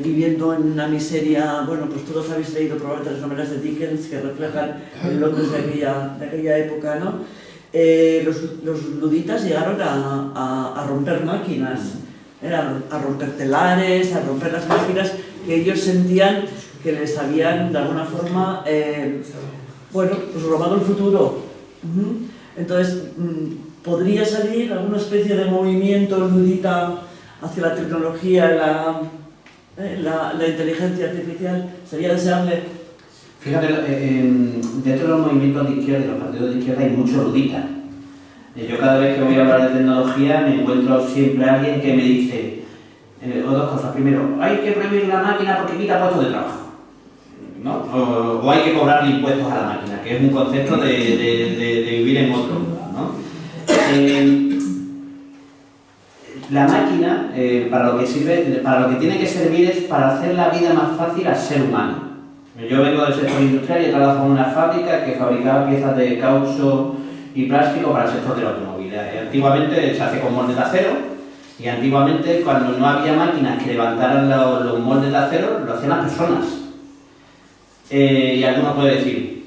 viviendo en una miseria. Bueno, pues todos habéis leído probablemente las novelas de Dickens que reflejan el Londres de aquella época, ¿no? Los luditas llegaron a romper máquinas, a romper telares, a romper las máquinas que ellos sentían que les habían de alguna forma bueno, pues robado el futuro. Entonces, ¿podría salir alguna especie de movimiento ludita hacia la tecnología, la inteligencia artificial? ¿Sería deseable? Fíjate, dentro de los movimientos de izquierda y los partidos de izquierda hay mucho ludita. Yo cada vez que voy a hablar de tecnología me encuentro siempre a alguien que me dice o dos cosas. Primero, hay que prohibir la máquina porque quita puestos de trabajo, ¿no? O hay que cobrarle impuestos a la máquina, que es un concepto de vivir en otro mundo, ¿no? La máquina, para lo que tiene que servir es para hacer la vida más fácil al ser humano. Yo vengo del sector industrial y he trabajado en una fábrica que fabricaba piezas de caucho y plástico para el sector del automóvil. Antiguamente se hace con moldes de acero, y antiguamente, cuando no había máquinas que levantaran los moldes de acero, lo hacían las personas. Y alguno puede decir,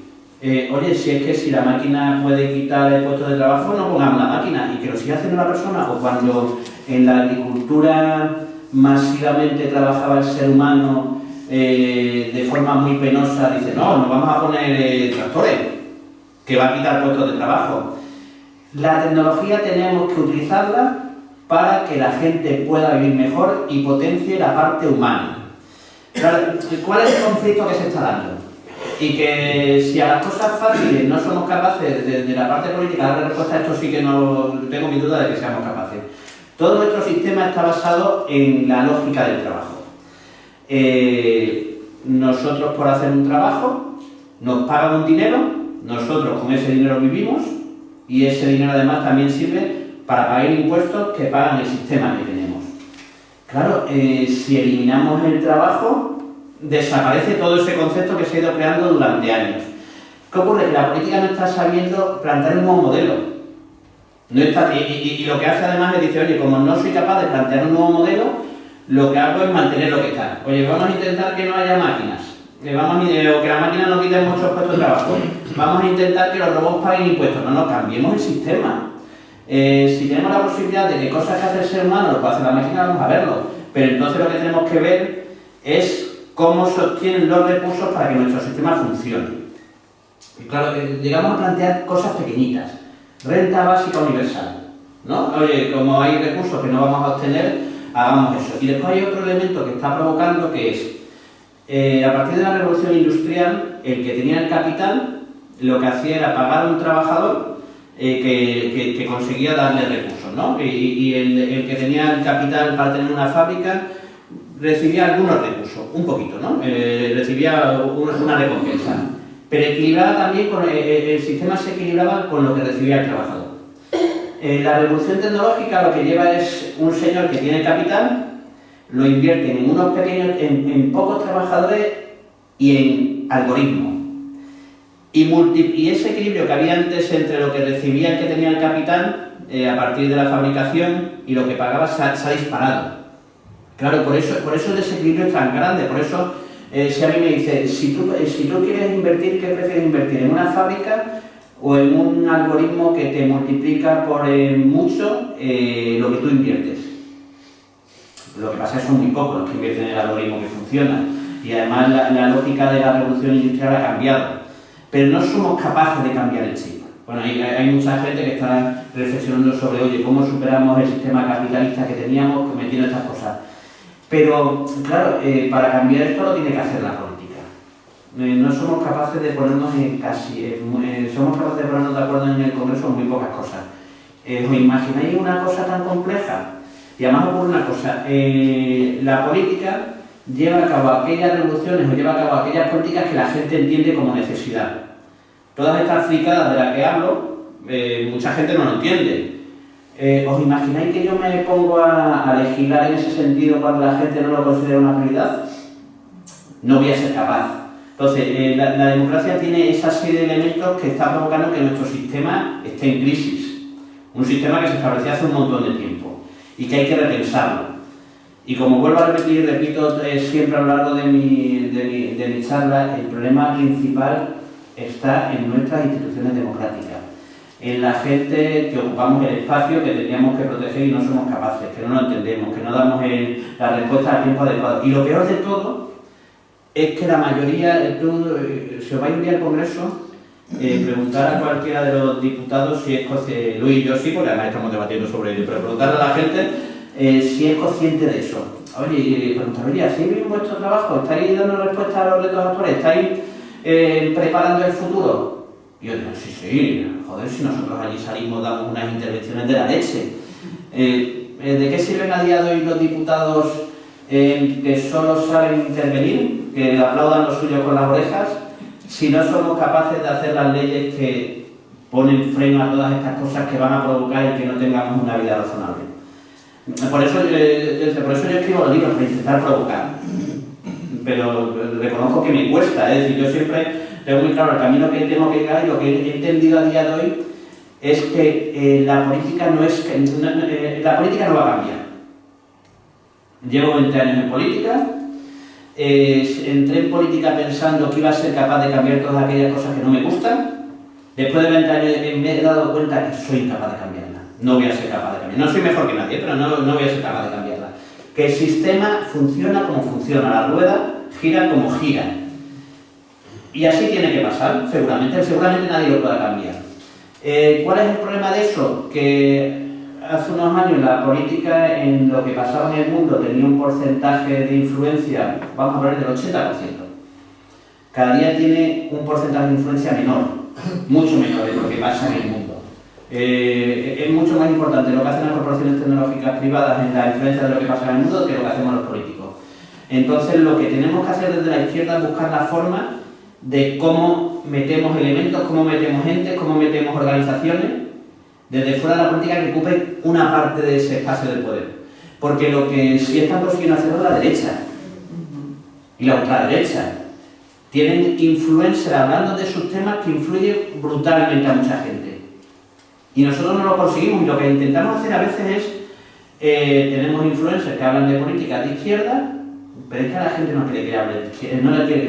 oye, si es que si la máquina puede quitar el puesto de trabajo, no pongamos la máquina y que lo siga haciendo la persona. O cuando en la agricultura masivamente trabajaba el ser humano de forma muy penosa, dice, no vamos a poner tractores, que va a quitar puestos de trabajo. La tecnología tenemos que utilizarla para que la gente pueda vivir mejor y potencie la parte humana. ¿Cuál es el conflicto que se está dando? Y que si a las cosas fáciles no somos capaces de la parte política dar respuesta a esto, sí que no tengo mi duda de que seamos capaces. Todo nuestro sistema está basado en la lógica del trabajo. Nosotros, por hacer un trabajo, nos pagan un dinero, nosotros con ese dinero vivimos, y ese dinero además también sirve para pagar impuestos que pagan el sistema que tenemos. Claro, si eliminamos el trabajo, desaparece todo ese concepto que se ha ido creando durante años. ¿Qué ocurre? Que la política no está sabiendo plantear un nuevo modelo. No está, y lo que hace además es decir, oye, como no soy capaz de plantear un nuevo modelo, lo que hago es mantener lo que está. Oye, vamos a intentar que no haya máquinas, o que las máquinas no quiten muchos puestos de trabajo. Vamos a intentar que los robots paguen impuestos. No, cambiemos el sistema. Si tenemos la posibilidad de que cosas que hace el ser humano lo puede hacer la máquina, vamos a verlo. Pero entonces lo que tenemos que ver es cómo sostienen los recursos para que nuestro sistema funcione. Y claro, llegamos a plantear cosas pequeñitas. Renta básica universal, ¿no? Oye, como hay recursos que no vamos a obtener, hagamos eso. Y después hay otro elemento que está provocando, que es, a partir de la revolución industrial, el que tenía el capital, lo que hacía era pagar a un trabajador que conseguía darle recursos, ¿no? Y el que tenía el capital para tener una fábrica recibía algunos recursos, un poquito, ¿no? Recibía una recompensa. Pero equilibraba también, el sistema se equilibraba con lo que recibía el trabajador. La revolución tecnológica lo que lleva es un señor que tiene capital, lo invierte en unos pequeños, en pocos trabajadores y en algoritmos. Y ese equilibrio que había antes entre lo que recibía el que tenía el capital a partir de la fabricación y lo que pagaba se ha disparado. Claro, por eso el desequilibrio es tan grande. Por eso, si a mí me dice, si tú quieres invertir, ¿qué prefieres invertir? ¿En una fábrica o en un algoritmo que te multiplica por mucho lo que tú inviertes? Lo que pasa es que son muy pocos los que invierten en el algoritmo que funciona. Y además la lógica de la revolución industrial ha cambiado. Pero no somos capaces de cambiar el chip. Bueno, hay mucha gente que está reflexionando sobre, oye, ¿cómo superamos el sistema capitalista que teníamos cometiendo estas cosas? Pero, claro, para cambiar esto lo tiene que hacer la política. No somos capaces de ponernos somos capaces de ponernos de acuerdo en el Congreso en muy pocas cosas. ¿Os imagináis una cosa tan compleja? Y además ocurre una cosa, la política lleva a cabo aquellas revoluciones o lleva a cabo aquellas políticas que la gente entiende como necesidad. Todas estas fricadas de las que hablo, mucha gente no lo entiende. ¿Os imagináis que yo me pongo a legislar en ese sentido cuando la gente no lo considera una prioridad? No voy a ser capaz. Entonces, la democracia tiene esa serie de elementos que está provocando que nuestro sistema esté en crisis. Un sistema que se estableció hace un montón de tiempo y que hay que repensarlo. Y como vuelvo a repetir y repito siempre a lo largo de mi charla, el problema principal está en nuestras instituciones democráticas, en la gente que ocupamos el espacio que tendríamos que proteger y no somos capaces, que no lo entendemos, que no damos la respuesta al tiempo adecuado. Y lo peor de todo es que la mayoría, si os vais un día al Congreso, preguntar a cualquiera de los diputados si es consciente, Luis y yo sí, porque además estamos debatiendo sobre ello, pero preguntarle a la gente si es consciente de eso. Oye, preguntarle, ¿hacéis bien vuestro trabajo? ¿Estáis dando respuesta a los retos actuales? ¿Estáis preparando el futuro? Y yo digo, sí, joder, si nosotros allí salimos, damos unas intervenciones de la leche. ¿De qué sirven a día de hoy los diputados que solo saben intervenir, que aplaudan lo suyo con las orejas, si no somos capaces de hacer las leyes que ponen freno a todas estas cosas que van a provocar y que no tengamos una vida razonable? Por eso yo escribo los libros, para intentar provocar. Pero reconozco que me cuesta, es decir, yo siempre tengo muy claro el camino que tengo que llegar, y lo que he entendido a día de hoy es que la política no va a cambiar. Llevo 20 años en política, entré en política pensando que iba a ser capaz de cambiar todas aquellas cosas que no me gustan. Después de 20 años me he dado cuenta que soy incapaz de cambiarla. No voy a ser capaz de cambiarla. No soy mejor que nadie, pero no voy a ser capaz de cambiarla. Que el sistema funciona como funciona, la rueda gira como gira. Y así tiene que pasar, seguramente nadie lo pueda cambiar. ¿Cuál es el problema de eso? Que hace unos años la política en lo que pasaba en el mundo tenía un porcentaje de influencia, vamos a hablar del 80%. Cada día tiene un porcentaje de influencia menor, mucho menor de lo que pasa en el mundo. Es mucho más importante lo que hacen las corporaciones tecnológicas privadas en la influencia de lo que pasa en el mundo que lo que hacemos los políticos. Entonces, lo que tenemos que hacer desde la izquierda es buscar la forma de cómo metemos elementos, cómo metemos gente, cómo metemos organizaciones desde fuera de la política que ocupen una parte de ese espacio de poder. Porque lo que sí están consiguiendo hacer es la derecha y la ultraderecha. Tienen influencers hablando de sus temas que influyen brutalmente a mucha gente. Y nosotros no lo conseguimos, y lo que intentamos hacer a veces es, tenemos influencers que hablan de política de izquierda, pero es que a la gente no le quiere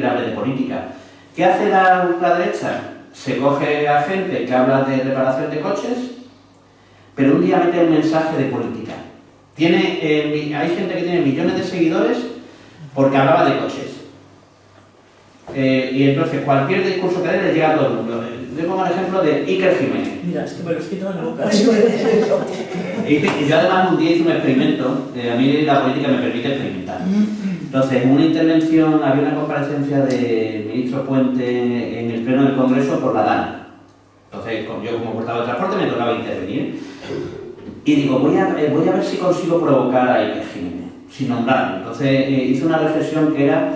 que hable de política. ¿Qué hace la ultraderecha? Se coge a gente que habla de reparación de coches, pero un día mete un mensaje de política. Hay gente que tiene millones de seguidores porque hablaba de coches. Y entonces cualquier discurso que dé le llega a todo el mundo. Yo pongo el ejemplo de Iker Jiménez. Mira, es que me lo esquito en la boca. Y yo además un día hice un experimento, a mí la política me permite experimentar. Entonces, en una intervención, había una comparecencia del ministro Puente en el pleno del Congreso por la DANA. Entonces, yo como portavoz de transporte me tocaba intervenir. Y digo, voy a ver si consigo provocar a Iker Jiménez, sin nombrarlo. Entonces, hice una reflexión que era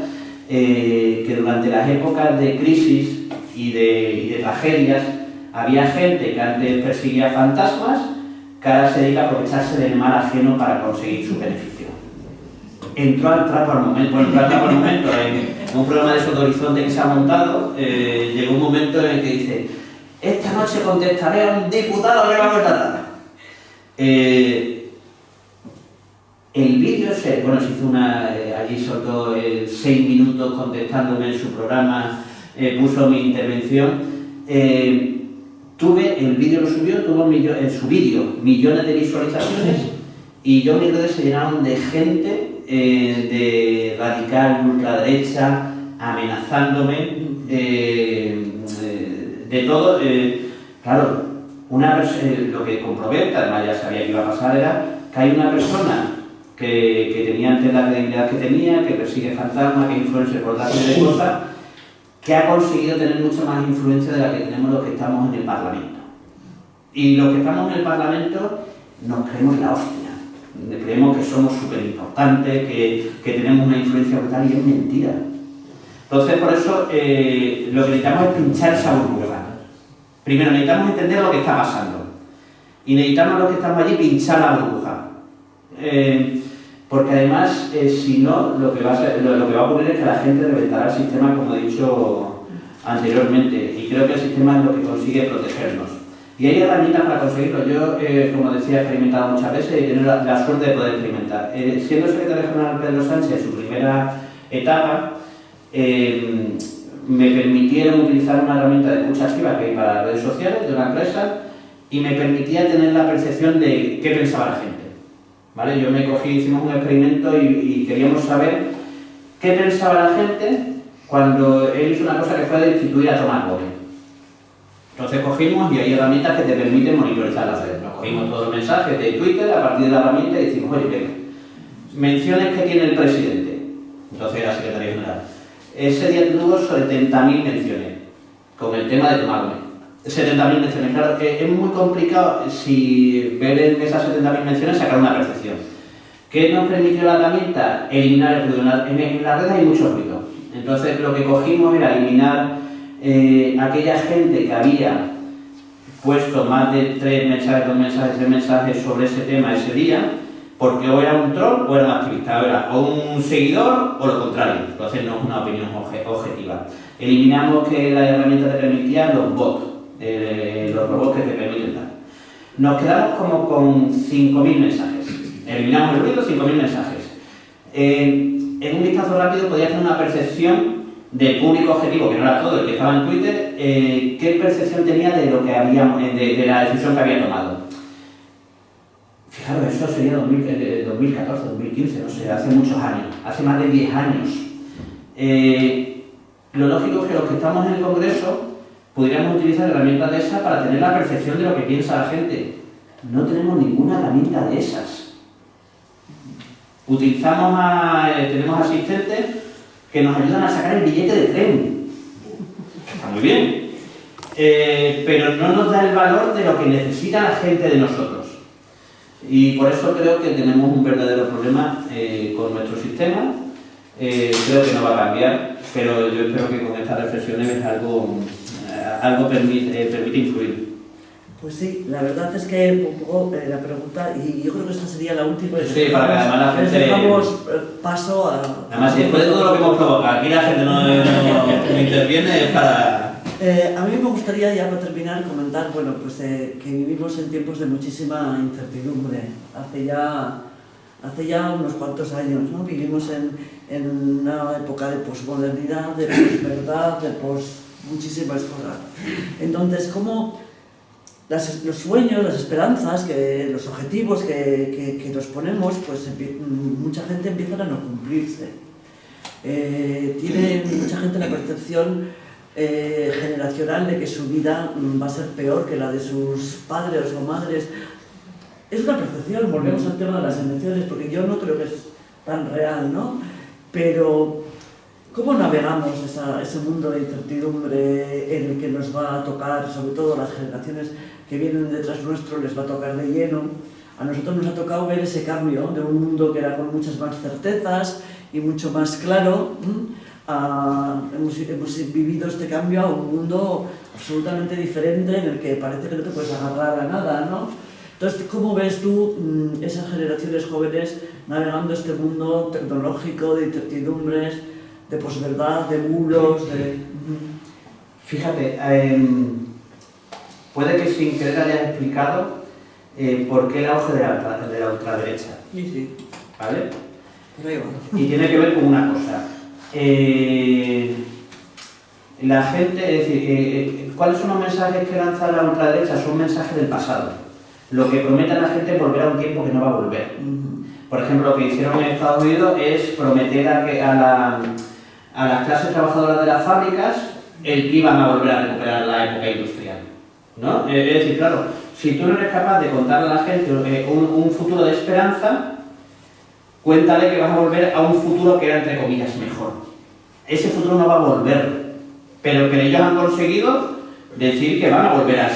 que durante las épocas de crisis y de tragedias, había gente que antes perseguía fantasmas, que ahora se dedica a aprovecharse del mal ajeno para conseguir su beneficio. Entró al trapo al momento, en un programa de esos de Horizonte que se ha montado, llegó un momento en el que dice: esta noche contestaré a un diputado que va a contratar. El vídeo se hizo allí soltó 6 minutos contestándome en su programa, puso mi intervención. El vídeo lo subió, tuvo en su vídeo millones de visualizaciones, y mis redes se llenaron de gente de radical, ultraderecha, amenazándome, de todo. Claro, lo que comprobé, que además ya sabía que iba a pasar, era que hay una persona que tenía antes la credibilidad que tenía, que persigue fantasmas, que influencia por otra serie de cosas, que ha conseguido tener mucha más influencia de la que tenemos los que estamos en el Parlamento. Y los que estamos en el Parlamento nos creemos la hostia. Creemos que somos súper importantes, que tenemos una influencia brutal, y es mentira. Entonces, por eso, lo que necesitamos es pinchar esa burbuja. Primero, necesitamos entender lo que está pasando. Y necesitamos los que estamos allí pinchar la burbuja. Porque además, si no, lo que va a ocurrir es que la gente reventará el sistema, como he dicho anteriormente. Y creo que el sistema es lo que consigue protegernos. Y hay herramientas para conseguirlo. Yo, como decía, he experimentado muchas veces y he tenido la suerte de poder experimentar. Siendo secretario general Pedro Sánchez en su primera etapa, me permitieron utilizar una herramienta de escucha activa que hay para las redes sociales de una empresa, y me permitía tener la percepción de qué pensaba la gente. ¿Vale? Hicimos un experimento y queríamos saber qué pensaba la gente cuando él hizo una cosa que fue destituir a Tomás Gómez. Entonces cogimos, y hay herramientas que te permiten monitorizar las redes. Nos cogimos todos los mensajes de Twitter a partir de la herramienta y decimos: oye, venga, menciones que tiene el presidente. Entonces era secretario general. Ese día tuvo 70.000 menciones con el tema de Tomás Gómez. 70.000 menciones. Claro, es muy complicado si ver en esas 70.000 menciones sacar una percepción. ¿Qué nos permitió la herramienta? Eliminar el ruido. En la red hay mucho ruido. Entonces lo que cogimos era eliminar aquella gente que había puesto más de 3 mensajes, 2 mensajes, 3 mensajes sobre ese tema ese día, porque o era un troll o era un activista, o era o un seguidor o lo contrario. Entonces no es una opinión objetiva. Eliminamos que la herramienta te permitía los bots, los robots que te permiten dar. Nos quedamos como con 5.000 mensajes. Eliminamos el ruido, 5.000 mensajes. En un vistazo rápido podías tener una percepción del público objetivo, que no era todo el que estaba en Twitter, qué percepción tenía de lo que había, de la decisión que había tomado. Fijaros, eso sería 2014, 2015, no sé, hace muchos años, hace más de 10 años. Lo lógico es que los que estamos en el Congreso pudiéramos utilizar herramientas de esas para tener la percepción de lo que piensa la gente. No tenemos ninguna herramienta de esas. Tenemos asistentes que nos ayudan a sacar el billete de tren. Está muy bien. Pero no nos da el valor de lo que necesita la gente de nosotros. Y por eso creo que tenemos un verdadero problema con nuestro sistema. Creo que no va a cambiar, pero yo espero que con estas reflexiones algo permite influir. Pues sí, la verdad es que un poco la pregunta, y yo creo que esta sería la última. Sí, para que además la gente... dejamos paso a... Además, después de todo lo que hemos provocado, aquí la gente no interviene para... A mí me gustaría, ya para terminar, comentar, bueno, pues que vivimos en tiempos de muchísima incertidumbre. Hace ya unos cuantos años, ¿no? Vivimos en una época de posmodernidad, de posverdad, de muchísimas cosas. Entonces, ¿cómo los sueños, las esperanzas, los objetivos que nos ponemos, pues mucha gente empieza a no cumplirse? Tiene mucha gente la percepción generacional de que su vida va a ser peor que la de sus padres o madres. Es una percepción, volvemos al tema de las emociones, porque yo no creo que es tan real, ¿no? Pero ¿cómo navegamos ese mundo de incertidumbre en el que nos va a tocar, sobre todo las generaciones que vienen detrás nuestro, les va a tocar de lleno? A nosotros nos ha tocado ver ese cambio de un mundo que era con muchas más certezas y mucho más claro. Hemos vivido este cambio a un mundo absolutamente diferente en el que parece que no te puedes agarrar a nada, ¿no? Entonces, ¿cómo ves tú esas generaciones jóvenes navegando este mundo tecnológico de incertidumbres, de posverdad, de bulos, de... Fíjate, puede que sin querer hayas explicado por qué el auge de la ultraderecha. Sí. ¿Vale? Por ahí va. Y tiene que ver con una cosa. La gente, es decir, ¿cuáles son los mensajes que lanza la ultraderecha? Son mensajes del pasado. Lo que promete a la gente es volver a un tiempo que no va a volver. Por ejemplo, lo que hicieron en Estados Unidos es prometer a las clases trabajadoras de las fábricas el que iban a volver a recuperar la época industrial, ¿no? Es decir, claro, si tú no eres capaz de contarle a la gente un futuro de esperanza, cuéntale que vas a volver a un futuro que era, entre comillas, mejor. Ese futuro no va a volver, pero que ellos han conseguido decir que van a volver a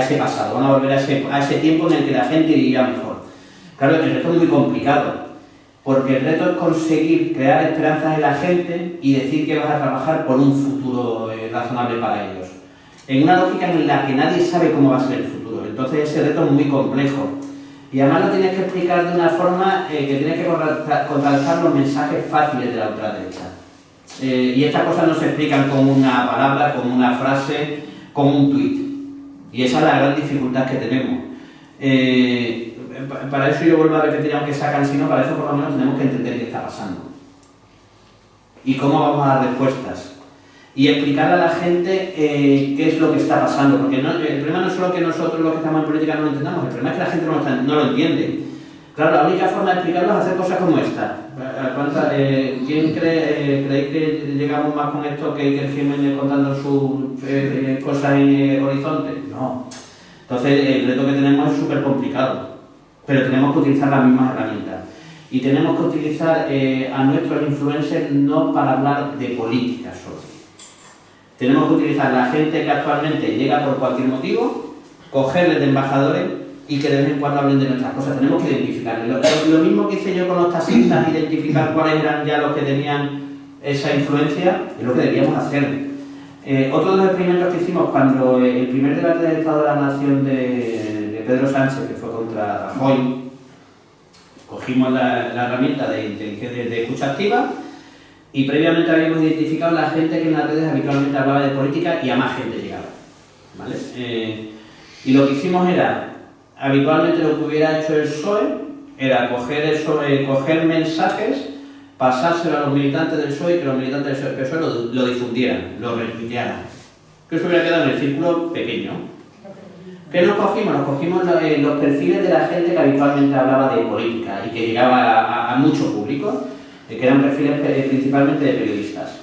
ese pasado, van a volver a ese tiempo en el que la gente vivía mejor. Claro, el reto es muy complicado, porque el reto es conseguir crear esperanzas en la gente y decir que vas a trabajar por un futuro razonable para ellos. En una lógica en la que nadie sabe cómo va a ser el futuro. Entonces ese reto es muy complejo. Y además lo tienes que explicar de una forma que tienes que contrastar los mensajes fáciles de la ultraderecha. Y estas cosas no se explican con una palabra, con una frase, con un tuit. Y esa es la gran dificultad que tenemos. Para eso yo vuelvo a repetir, aunque sea cansino, para eso por lo menos tenemos que entender qué está pasando. Y cómo vamos a dar respuestas. Y explicarle a la gente qué es lo que está pasando. Porque el problema no es solo que nosotros los que estamos en política no lo entendamos, el problema es que la gente no lo entiende. Claro, la única forma de explicarlo es hacer cosas como esta. ¿Quién cree que llegamos más con esto que Iker Jiménez contando sus cosas en Horizonte? No. Entonces el reto que tenemos es súper complicado, pero tenemos que utilizar las mismas herramientas. Y tenemos que utilizar a nuestros influencers no para hablar de política solo, Tenemos que utilizar la gente que actualmente llega por cualquier motivo, cogerles de embajadores y que de vez en cuando hablen de nuestras cosas. Tenemos que identificarles. Lo mismo que hice yo con los taxistas, identificar cuáles eran ya los que tenían esa influencia, es lo que deberíamos hacer. Otro de los experimentos que hicimos cuando el primer debate del Estado de la Nación de Pedro Sánchez, que fue contra Rajoy, cogimos la herramienta de inteligencia de escucha activa y previamente habíamos identificado la gente que en las redes habitualmente hablaba de política y a más gente llegaba, ¿vale? Y lo que hicimos era, habitualmente lo que hubiera hecho el PSOE era coger mensajes, pasárselo a los militantes del PSOE y que los militantes del PSOE lo difundieran, lo retuitearan. Que eso hubiera quedado en el círculo pequeño. ¿Qué nos cogimos? Nos cogimos los perfiles de la gente que habitualmente hablaba de política y que llegaba a mucho público, que eran perfiles principalmente de periodistas.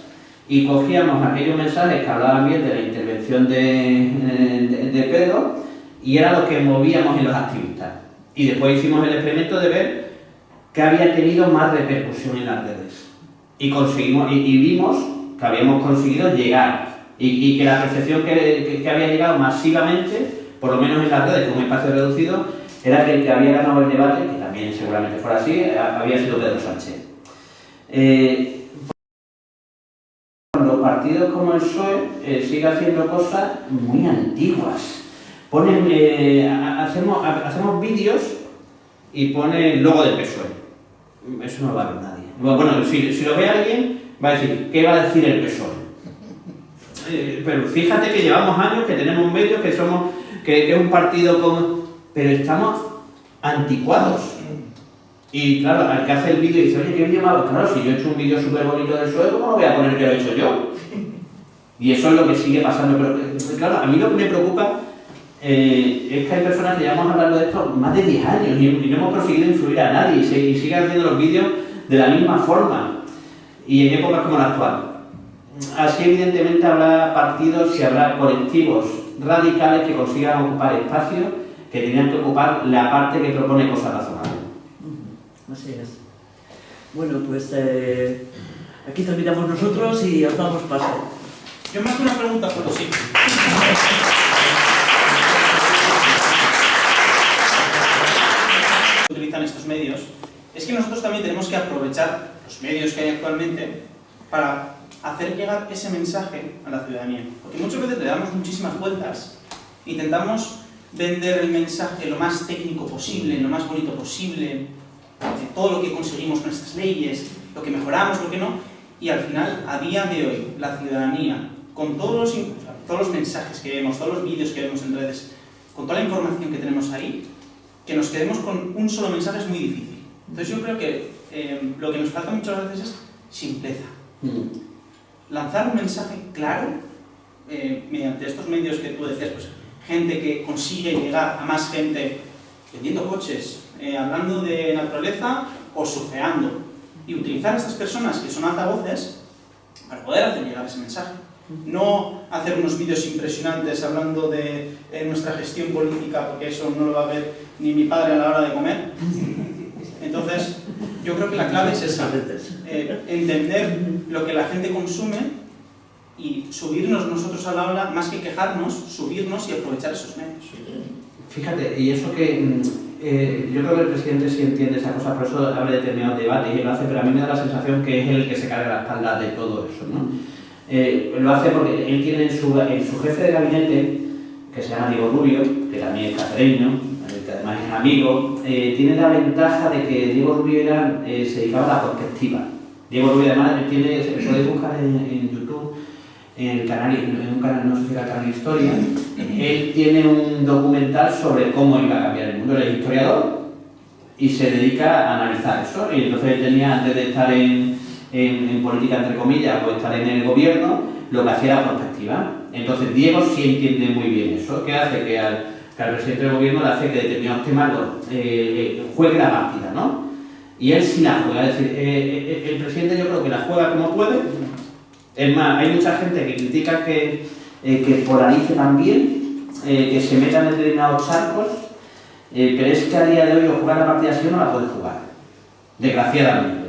Y cogíamos aquellos mensajes que hablaban bien de la intervención de Pedro y era lo que movíamos en los activistas. Y después hicimos el experimento de ver qué había tenido más repercusión en las redes. Y vimos que habíamos conseguido llegar y que la percepción que había llegado masivamente, por lo menos en las redes, con un espacio reducido, era que el que había ganado el debate, que también seguramente fuera así, había sido Pedro Sánchez. Los partidos como el PSOE sigue haciendo cosas muy antiguas. Hacemos vídeos y pone el logo del PSOE. Eso no lo va a ver nadie. Bueno, si lo ve alguien, va a decir, ¿qué va a decir el PSOE? Pero fíjate que llevamos años, que tenemos medios, que es un partido con... Pero estamos anticuados. Y claro, al que hace el vídeo dice, oye, ¿qué vídeo más? Claro, si yo he hecho un vídeo súper bonito del PSOE, ¿cómo no voy a poner que lo he hecho yo? Y eso es lo que sigue pasando. Pero claro, a mí lo que me preocupa es que hay personas que llevamos hablando de esto más de 10 años y no hemos conseguido influir a nadie y siguen haciendo los vídeos de la misma forma y en épocas como la actual. Así evidentemente habrá partidos y habrá colectivos radicales que consigan ocupar espacios que tenían que ocupar la parte que propone cosas razonables. Así es. Bueno, pues aquí terminamos nosotros y os damos paso. Yo más que una pregunta, pero sí. Utilizan estos medios, es que nosotros también tenemos que aprovechar los medios que hay actualmente para hacer llegar ese mensaje a la ciudadanía. Porque muchas veces le damos muchísimas vueltas, intentamos vender el mensaje lo más técnico posible, lo más bonito posible, todo lo que conseguimos con estas leyes, lo que mejoramos, lo que no, y al final, a día de hoy, la ciudadanía, con todos los mensajes que vemos, todos los vídeos que vemos en redes, con toda la información que tenemos ahí, que nos quedemos con un solo mensaje es muy difícil. Entonces yo creo que lo que nos falta muchas veces es simpleza. Lanzar un mensaje claro, mediante estos medios que tú decías, pues gente que consigue llegar a más gente vendiendo coches, hablando de naturaleza o surfeando, y utilizar a estas personas que son altavoces para poder hacer llegar ese mensaje. No hacer unos vídeos impresionantes hablando de nuestra gestión política, porque eso no lo va a ver ni mi padre a la hora de comer. Entonces, yo creo que la clave es esa, entender lo que la gente consume y subirnos nosotros a la ola, más que quejarnos, subirnos y aprovechar esos medios. Fíjate, y eso que yo creo que el presidente sí entiende esas cosas, por eso abre determinados debates y él lo hace, pero a mí me da la sensación que es él el que se carga la espalda de todo eso, ¿no? Lo hace porque él tiene en su jefe de gabinete, que se llama Diego Rubio, que también es cacereño, que además es amigo, tiene la ventaja de que Diego Rubio se dedicaba a la perspectiva. Diego Rubio además se puede buscar en YouTube, en un canal, no sé si era el canal Historia, él tiene un documental sobre cómo iba a cambiar el mundo, él es historiador y se dedica a analizar eso, y entonces él tenía, antes de estar en política entre comillas o estar en el gobierno, lo que hacía era perspectiva. Entonces Diego sí entiende muy bien eso, que hace que al presidente del gobierno le hace que determinados temas juegue la partida, ¿no? Y él sí la juega, es decir, el presidente yo creo que la juega como puede. Es más, hay mucha gente que critica que polarice también, que se metan en determinados charcos, pero es que a día de hoy o jugar la partida así o no la puede jugar, desgraciadamente.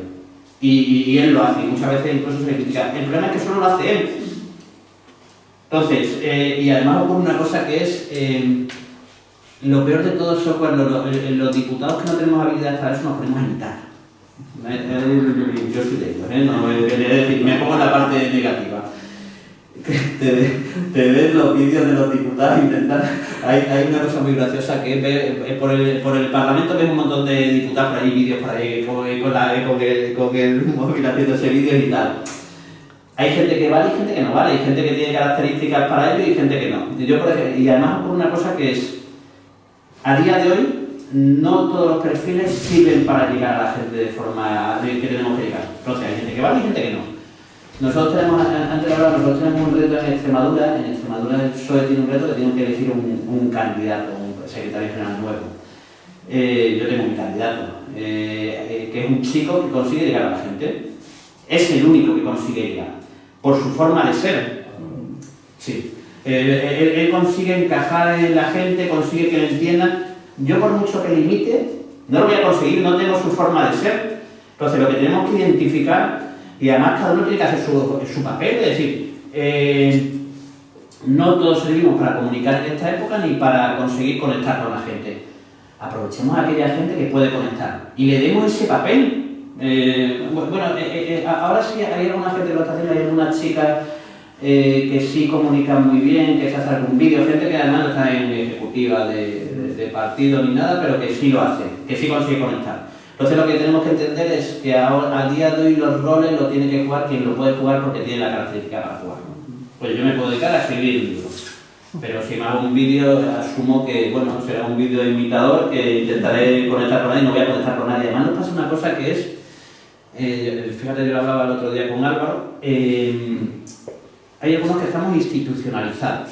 Y él lo hace, y muchas veces incluso se le critica. El problema es que solo lo hace él. Entonces, y además ocurre una cosa que es, lo peor de todo eso cuando los diputados que no tenemos habilidad para eso nos ponemos a imitar. Yo soy de ellos, no, es decir, me pongo en la parte negativa. Te ves los vídeos de los diputados intentar. Hay una cosa muy graciosa que es ver, por el Parlamento ves un montón de diputados por ahí, vídeos por ahí, con el móvil haciendo ese vídeo y tal. Hay gente que vale y gente que no vale, hay gente que tiene características para ello y gente que no. Y además por una cosa que es, a día de hoy, no todos los perfiles sirven para llegar a la gente de forma que tenemos que llegar. Entonces hay gente que vale y gente que no. Nosotros tenemos, antes de hablar, nosotros tenemos un reto en Extremadura. En Extremadura el PSOE tiene un reto que tienen que elegir un candidato, un secretario general nuevo. Yo tengo un candidato, que es un chico que consigue llegar a la gente. Es el único que consigue llegar. Por su forma de ser. Sí. Él consigue encajar en la gente, consigue que le entiendan. Yo por mucho que limite, no lo voy a conseguir, no tengo su forma de ser. Entonces lo que tenemos que identificar, y además cada uno tiene que hacer su papel, es decir, no todos servimos para comunicar en esta época ni para conseguir conectar con la gente. Aprovechemos a aquella gente que puede conectar y le demos ese papel. Ahora sí hay alguna gente que lo está haciendo, hay algunas chicas que sí comunican muy bien, que se hace algún vídeo, gente que además no está en ejecutiva de partido ni nada, pero que sí lo hace, que sí consigue conectar. Entonces lo que tenemos que entender es que ahora, a día de hoy los roles lo tiene que jugar quien lo puede jugar porque tiene la característica para jugar. Pues yo me puedo dedicar a escribir libros, pero si me hago un vídeo asumo que, bueno, será un vídeo imitador que intentaré conectar con nadie y no voy a conectar con nadie. Además nos pasa una cosa que es, fíjate, yo lo hablaba el otro día con Álvaro, hay algunos que estamos institucionalizados.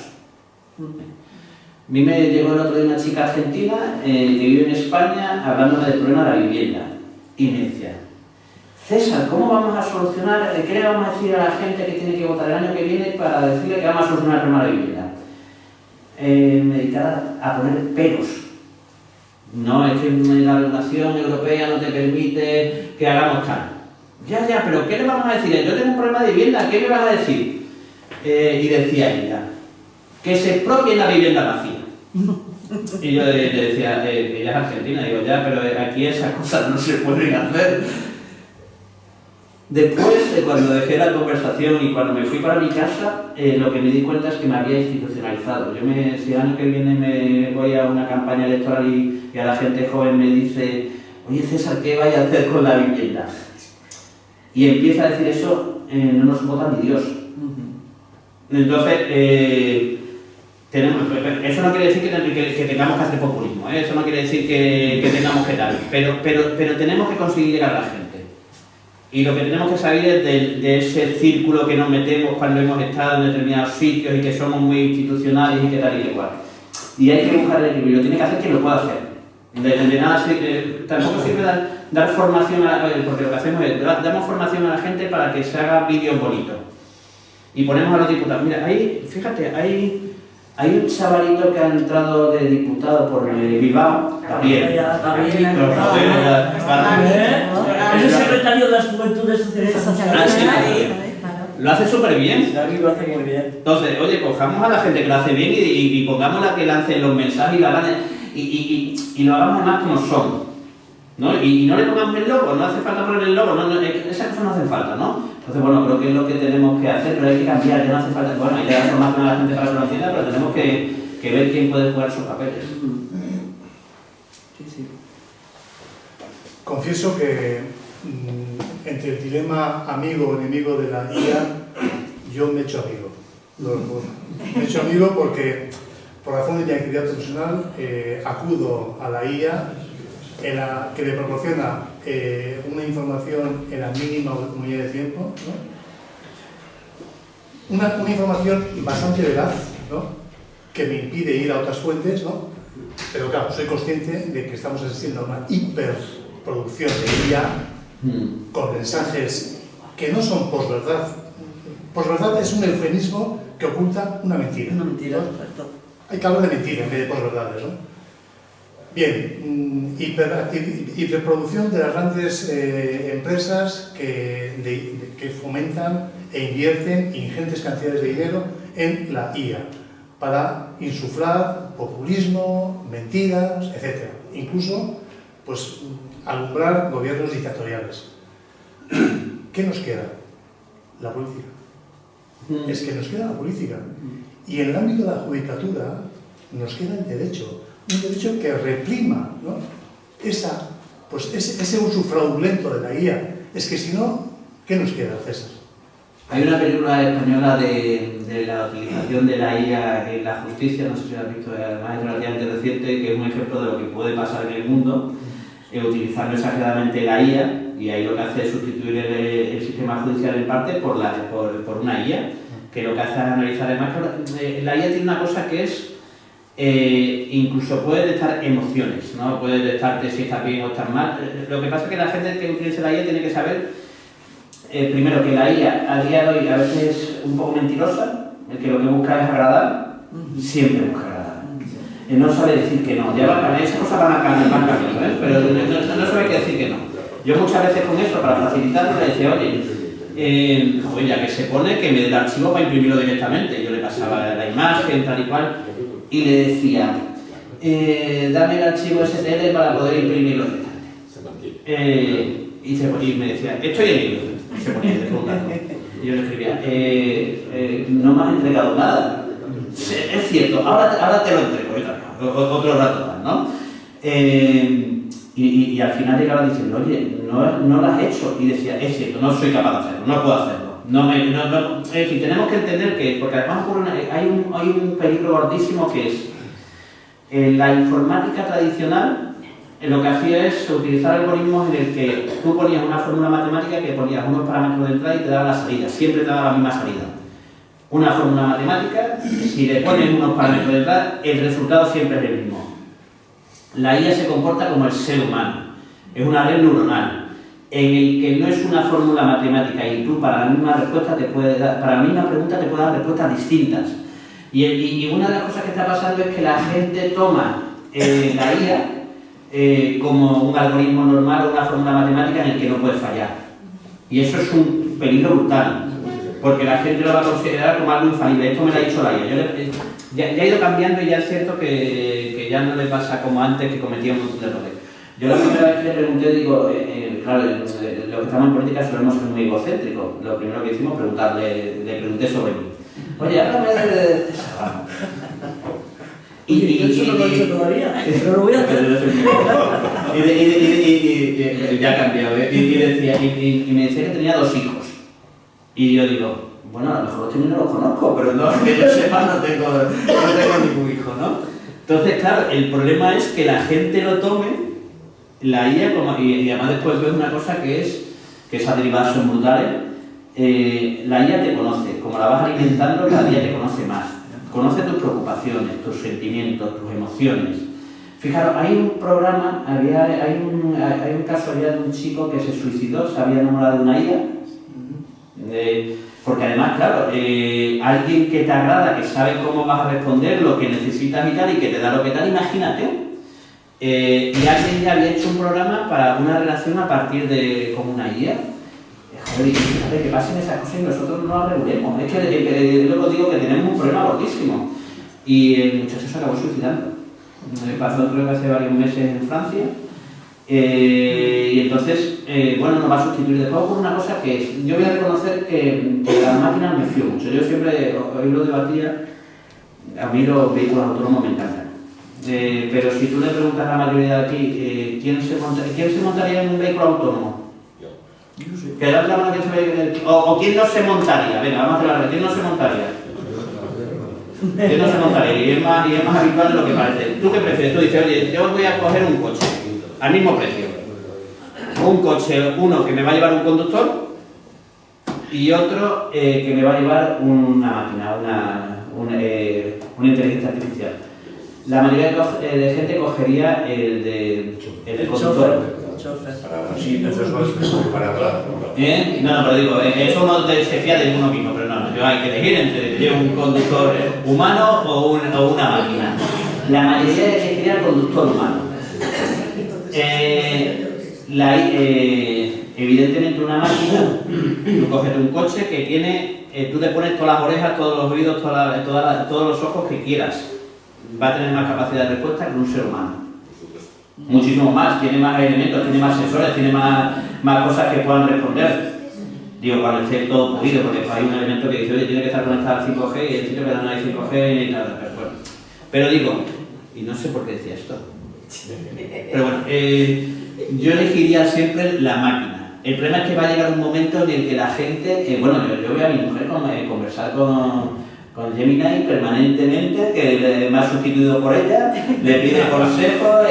A mí me llegó el otro día una chica argentina que vive en España hablándome del problema de la vivienda y me decía: César, ¿cómo vamos a solucionar, qué le vamos a decir a la gente que tiene que votar el año que viene para decirle que vamos a solucionar el problema de la vivienda? Me dedicaba a poner peros. No, es que la legislación europea no te permite que hagamos tal. Ya, pero ¿qué le vamos a decir? Yo tengo un problema de vivienda, ¿qué me vas a decir? Y decía ella, que se expropien la vivienda vacía. Y yo le decía, ella es argentina, digo, ya, pero aquí esas cosas no se pueden hacer. Después, cuando dejé la conversación y cuando me fui para mi casa, lo que me di cuenta es que me había institucionalizado. Si el año que viene me voy a una campaña electoral y a la gente joven me dice: oye César, ¿qué vais a hacer con la vivienda? Y empieza a decir eso, no nos vota ni Dios. Entonces, eso no quiere decir que tengamos que hacer populismo, eso no quiere decir que tengamos que tal, pero tenemos que conseguir llegar a la gente. Y lo que tenemos que salir es de ese círculo que nos metemos cuando hemos estado en determinados sitios y que somos muy institucionales y que tal y que cual. Y hay que buscar el equilibrio, tiene que hacer quien lo pueda hacer. De nada, tampoco sirve dar formación, porque lo que hacemos es damos formación a la gente para que se haga vídeos bonitos. Y ponemos a los diputados. Mira, fíjate, hay un chavalito que ha entrado de diputado por Bilbao, Gabriel. Es el secretario de las Juventudes Sociales. Lo hace súper bien. David lo hace muy bien. Entonces, oye, cojamos a la gente que lo hace bien y pongámosla que lance los mensajes y lo hagamos además como son. ¿No? Y no le pongamos el logo, no hace falta poner el logo, esas cosas no hacen falta, ¿no? Entonces, bueno, creo que es lo que tenemos que hacer, pero hay que cambiar, ya no hace falta, bueno, hay que dar formación a la gente para que lo entienda, pero tenemos que ver quién puede jugar sus papeles. Sí. Confieso que entre el dilema amigo o enemigo de la IA, yo me he hecho amigo. Me he hecho amigo porque, por razón de mi actividad profesional, acudo a la IA que le proporciona una información en la mínima unidad de tiempo, ¿no? Una información bastante veraz, ¿no? Que me impide ir a otras fuentes, ¿no? Pero claro, soy consciente de que estamos asistiendo a una hiperproducción de IA con mensajes que no son posverdad. Posverdad es un eufemismo que oculta una mentira. Una mentira, ¿no? exacto. Hay que hablar de mentira en vez de posverdades, ¿no? Bien, hiperproducción de las grandes empresas que fomentan e invierten ingentes cantidades de dinero en la IA para insuflar populismo, mentiras, etc. Incluso, pues, alumbrar gobiernos dictatoriales. ¿Qué nos queda? La política. Es que nos queda la política. Y en el ámbito de la judicatura nos queda el derecho, un derecho que reprima, ¿no?, ese uso fraudulento de la IA. Es que si no, ¿qué nos queda, César? Hay una película española de la utilización de la IA en la justicia, no sé si la has visto, además es relativamente reciente, que es un ejemplo de lo que puede pasar en el mundo, utilizando exageradamente la IA, y ahí lo que hace es sustituir el sistema judicial en parte por una IA, que lo que hace es analizar. Además, la IA tiene una cosa que es, incluso puede detectar emociones, ¿no? Puede detectarte si estás bien o estás mal. Lo que pasa es que la gente que utiliza la IA tiene que saber, primero, que la IA a día de hoy a veces es un poco mentirosa, que lo que busca es agradar, siempre busca agradar. No sabe decir que no, ya esas cosas van a cambiar, ¿eh? Pero no sabe qué decir que no. Yo muchas veces con eso, para facilitarlo, le decía, oye, ya que se pone, que me dé el archivo para imprimirlo directamente. Yo le pasaba la imagen, tal y cual, y le decía, dame el archivo STL para poder imprimirlo directamente. Y me decía, estoy en ello. Y se ponía de preguntando. Y yo le escribía, no me has entregado nada. Es cierto, ahora te lo entrego, otro rato más, ¿no? Y al final llegaba diciendo, oye, no lo has hecho. Y decía, es cierto, no soy capaz de hacerlo, no puedo hacerlo. Es decir, tenemos que entender que, porque además hay un peligro gordísimo que es, la informática tradicional, lo que hacía es utilizar algoritmos en el que tú ponías una fórmula matemática que ponías unos parámetros de entrada y te daba la salida, siempre te daba la misma salida. Una fórmula matemática, si le pones unos parámetros de entrada, el resultado siempre es el mismo. La IA se comporta como el ser humano, es una red neuronal, en el que no es una fórmula matemática y tú para la misma respuesta para la misma pregunta te puede dar respuestas distintas. Y una de las cosas que está pasando es que la gente toma la IA como un algoritmo normal o una fórmula matemática en el que no puede fallar. Y eso es un peligro brutal, porque la gente lo va a considerar como algo infalible. Esto me lo ha dicho la IA. Ya ha ido cambiando y ya es cierto que ya no le pasa como antes, que cometía un montón de errores. Yo la primera vez que le pregunté, digo, claro, los que estamos en política solemos ser muy egocéntricos. Lo primero que hicimos, le pregunté sobre mí. Oye, háblame de César. Yo eso no lo he hecho todavía, pero lo voy a hacer. Y ya ha cambiado, ¿eh? Y me decía que tenía 2 hijos. Y yo digo, bueno, a lo mejor los tengo y no los conozco, pero no, que yo sepa, no tengo ningún hijo, ¿no? Entonces, claro, el problema es que la gente lo tome, la IA, y además después ves una cosa que esas derivadas son brutales. La IA te conoce, como la vas alimentando, la IA te conoce más. Conoce tus preocupaciones, tus sentimientos, tus emociones. Fijaros, hay un programa, hay un caso de un chico que se suicidó, se había enamorado de una IA. Porque además, claro, alguien que te agrada, que sabe cómo vas a responder, lo que necesitas y tal, y que te da lo que tal, imagínate. Y alguien ya había hecho un programa para una relación a partir de como una IA. Joder, y fíjate que pasen esas cosas y nosotros no las regulemos. Es que luego digo que tenemos un problema gordísimo. Y el muchacho se acabó suicidando. Pasó creo que hace varios meses en Francia. Y entonces, bueno, nos va a sustituir después por una cosa que es, yo voy a reconocer que las máquinas me fío mucho. Yo siempre, hoy lo debatía, a mí los vehículos autónomos me encantan. Pero si tú le preguntas a la mayoría de aquí, ¿quién se montaría en un vehículo autónomo? Que la mano que se ve, o quién no se montaría, venga, vamos a hablar, ¿quién no se montaría? ¿Quién no se montaría? Y es más habitual de lo que parece. ¿Tú qué prefieres? Tú dices, oye, yo voy a coger un coche, al mismo precio. Un coche, uno que me va a llevar un conductor y otro que me va a llevar una máquina, una inteligencia artificial. La mayoría de gente cogería el de conductor. Sí, eso es para hablar. No, pero digo, eso uno se fía de uno mismo, pero no, yo hay que elegir entre un conductor humano o una máquina. La mayoría elegiría el conductor humano. Evidentemente una máquina, tú coges un coche que tiene, tú te pones todas las orejas, todos los oídos, todos los ojos que quieras. Va a tener más capacidad de respuesta que un ser humano. Muchísimo más, tiene más elementos, tiene más sensores, tiene más cosas que puedan responder. Digo, cuando esté todo pulido, porque hay un elemento que dice, oye, tiene que estar conectado al 5G y el sitio que no hay 5G y nada, pero bueno. Pero digo, y no sé por qué decía esto, pero bueno, yo elegiría siempre la máquina. El problema es que va a llegar un momento en el que la gente, bueno, yo veo a mi mujer conversar con Gemini permanentemente, que me ha sustituido por ella, le pide consejos,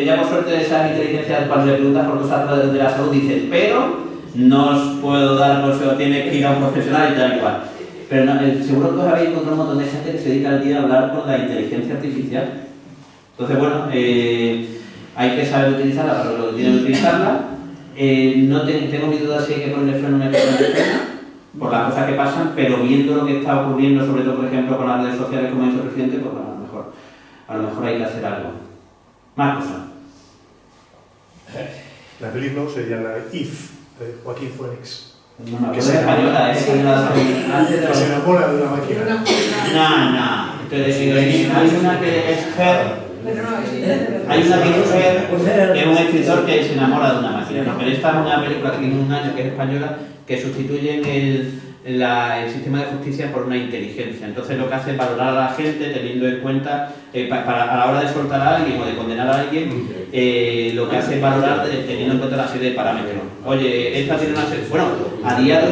ya por suerte de esas inteligencias cuando le preguntas por cosas de la salud, dice, pero no os puedo dar consejo, tienes que ir a un profesional y tal y cual. Pero no, seguro que os habéis encontrado un montón de gente que se dedica al día a hablar con la inteligencia artificial. Entonces, bueno, hay que saber utilizarla para lo que tiene que utilizarla. No tengo mis dudas si hay que ponerle freno o no hay que ponerle freno, por las cosas que pasan, pero viendo lo que está ocurriendo, sobre todo, por ejemplo, con las redes sociales, como ha dicho el presidente, pues a lo mejor hay que hacer algo. Más cosas. La película sería la If, de Joaquín Phoenix. No me acuerdo de española, Que se enamora de una máquina. No. Entonces, hay una que es Her. Hay una que es Her, que es un escritor que se enamora de una máquina. No, pero esta es una película que tiene un año, que es española, que sustituyen el sistema de justicia por una inteligencia. Entonces lo que hace es valorar a la gente teniendo en cuenta, a la hora de soltar a alguien o de condenar a alguien, lo que hace es valorar teniendo en cuenta una serie de parámetros. Oye, esta tiene una serie... Bueno, a día de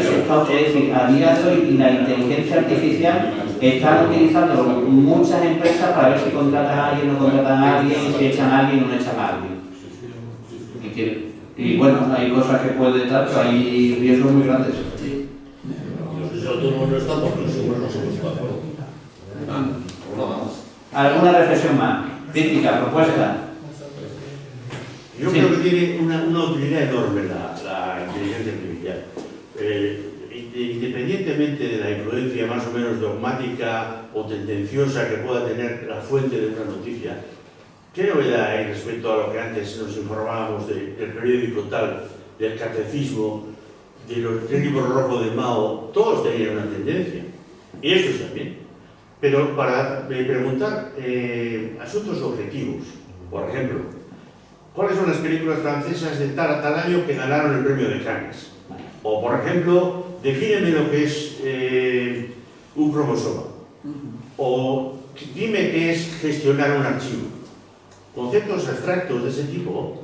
hoy la inteligencia artificial están utilizando muchas empresas para ver si contratan a alguien o no contratan a alguien, si echan a alguien o no echan a alguien. Y bueno, hay cosas que puede dar, pero hay riesgos muy grandes. Los autónomos no están porque los seguros no somos capaces. ¿Alguna reflexión más? Crítica, propuesta. Yo creo que tiene una utilidad enorme la inteligencia artificial. Independientemente de la influencia más o menos dogmática o tendenciosa que pueda tener la fuente de una noticia, ¿qué novedad hay respecto a lo que antes nos informábamos del periódico tal, del catecismo, de los tres libros rojos de Mao? Todos tenían una tendencia, y estos también. Pero para preguntar asuntos objetivos, por ejemplo, ¿cuáles son las películas francesas de tal a tal año que ganaron el premio de Cannes? O, por ejemplo, defíneme lo que es un cromosoma. O dime qué es gestionar un archivo. Conceptos abstractos de ese tipo.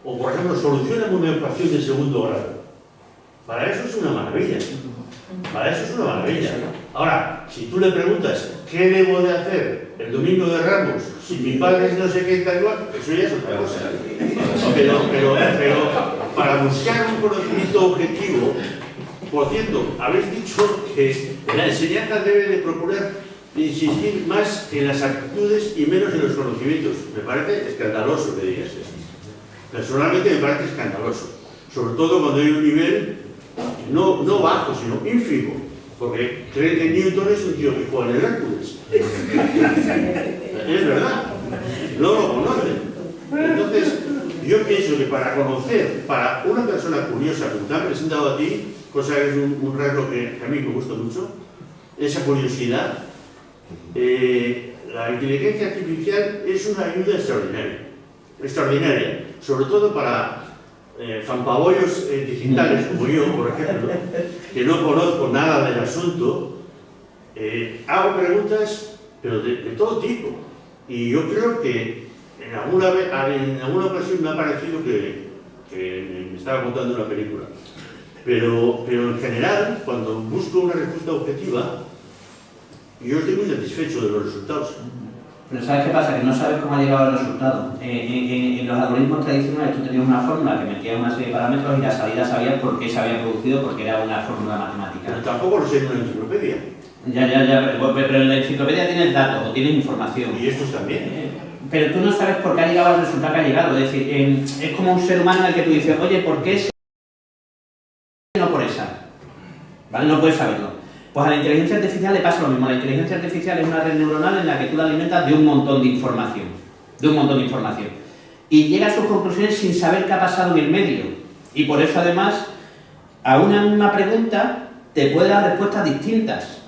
O, por ejemplo, soluciona una ecuación de segundo grado. Para eso es una maravilla. Para eso es una maravilla. Ahora, si tú le preguntas qué debo de hacer el domingo de Ramos, si mi padre es no sé qué tal igual, eso ya es otra cosa. Pero para buscar un conocimiento objetivo, por cierto, habéis dicho que la enseñanza debe de procurar insistir más en las actitudes y menos en los conocimientos. Me parece escandaloso que digas eso. Personalmente me parece escandaloso. Sobre todo cuando hay un nivel no bajo, sino ínfimo. Porque creen que Newton es un tío que juega en el Hércules. Es verdad. No lo conocen. Entonces, yo pienso que para conocer, para una persona curiosa como te han presentado a ti, cosa que es un rasgo que a mí me gusta mucho, esa curiosidad, la inteligencia artificial es una ayuda extraordinaria, sobre todo para fanpabollos digitales como yo, por ejemplo, que no conozco nada del asunto. Hago preguntas, pero de todo tipo, y yo creo que en alguna ocasión me ha parecido que me estaba contando una película. Pero en general, cuando busco una respuesta objetiva, yo estoy muy satisfecho de los resultados. Pero ¿sabes qué pasa? Que no sabes cómo ha llegado al resultado. En los algoritmos tradicionales tú tenías una fórmula que metía una serie de parámetros y la salida sabías por qué se había producido, porque era una fórmula matemática. Pero tampoco lo sé en una enciclopedia. Ya, pero en la enciclopedia tienes datos o tienes información. Y estos también. Pero tú no sabes por qué ha llegado al resultado que ha llegado. Es decir, es como un ser humano en el que tú dices, oye, ¿por qué esa y no por esa? ¿Vale? No puedes saberlo. Pues a la inteligencia artificial le pasa lo mismo. La inteligencia artificial es una red neuronal en la que tú la alimentas de un montón de información. Y llega a sus conclusiones sin saber qué ha pasado en el medio. Y por eso, además, a una misma pregunta te puede dar respuestas distintas.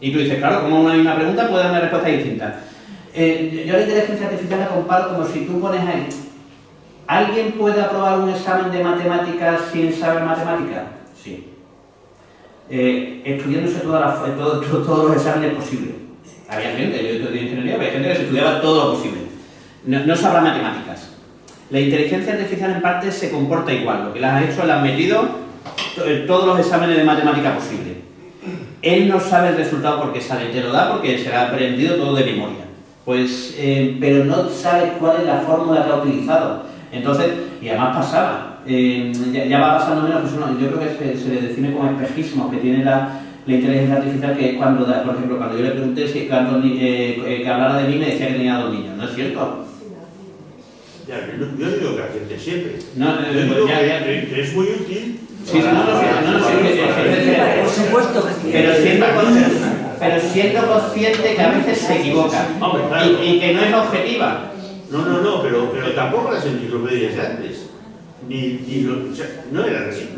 Y tú dices, claro, como una misma pregunta puede darme respuestas distintas. Yo la inteligencia artificial la comparo como si tú pones ahí, ¿alguien puede aprobar un examen de matemáticas sin saber matemáticas? Sí. Estudiándose todos los exámenes posibles. Había gente, yo estudié ingeniería, había gente que se estudiaba todo lo posible. No sabrá matemáticas. La inteligencia artificial en parte se comporta igual. Lo que le has hecho, le has metido todos los exámenes de matemática posible. Él no sabe el resultado porque te lo da porque se le ha aprendido todo de memoria. Pues, pero no sabe cuál es la fórmula que ha utilizado. Entonces, y además pasaba. Ya va pasando menos, pues yo creo que se le define como espejismo que tiene la inteligencia artificial, que es cuando, por ejemplo, cuando yo le pregunté si que hablara de mí, me decía que tenía 2 niños. ¿No es cierto? Ya, yo digo que acierte siempre. No, yo digo ya. que es muy útil. Sí, por supuesto que sí. Pero siendo consciente que a veces se equivoca. Hombre, claro. Y que no es objetiva. No, pero tampoco las enciclopedias de antes. O sea, no eran así.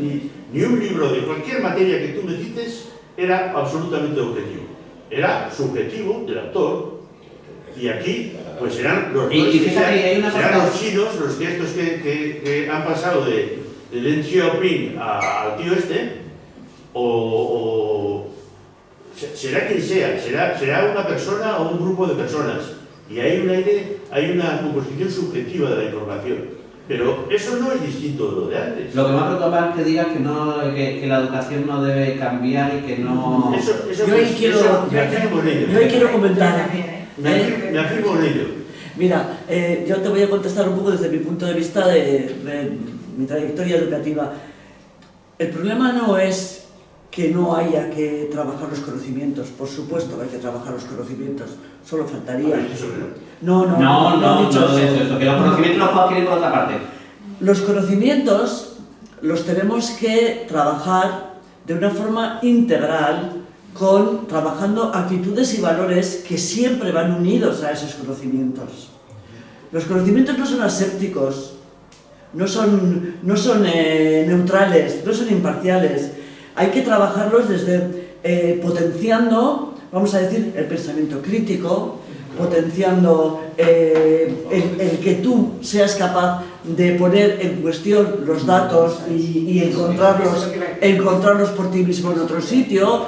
Ni un libro de cualquier materia que tú me cites era absolutamente objetivo. Era subjetivo del autor. Y aquí, pues serán los los chinos, los que estos que han pasado de Deng Xiaoping al tío este, o será quien sea, será una persona o un grupo de personas. Y hay una composición subjetiva de la información. Pero eso no es distinto de lo de antes. Lo que más preocupa es que digas que la educación no debe cambiar y que no... Yo ahí quiero comentar. Me afirmo en ello. Mira, yo te voy a contestar un poco desde mi punto de vista de mi trayectoria educativa. El problema no es que no haya que trabajar los conocimientos. Por supuesto que hay que trabajar los conocimientos. Solo faltaría. No he dicho eso. Que los conocimientos los puedo adquirir por otra parte. Los conocimientos los tenemos que trabajar de una forma integral, trabajando actitudes y valores que siempre van unidos a esos conocimientos. Los conocimientos no son asépticos, no son neutrales, no son imparciales. Hay que trabajarlos desde potenciando, vamos a decir, el pensamiento crítico, potenciando el que tú seas capaz de poner en cuestión los datos y encontrarlos por ti mismo en otro sitio.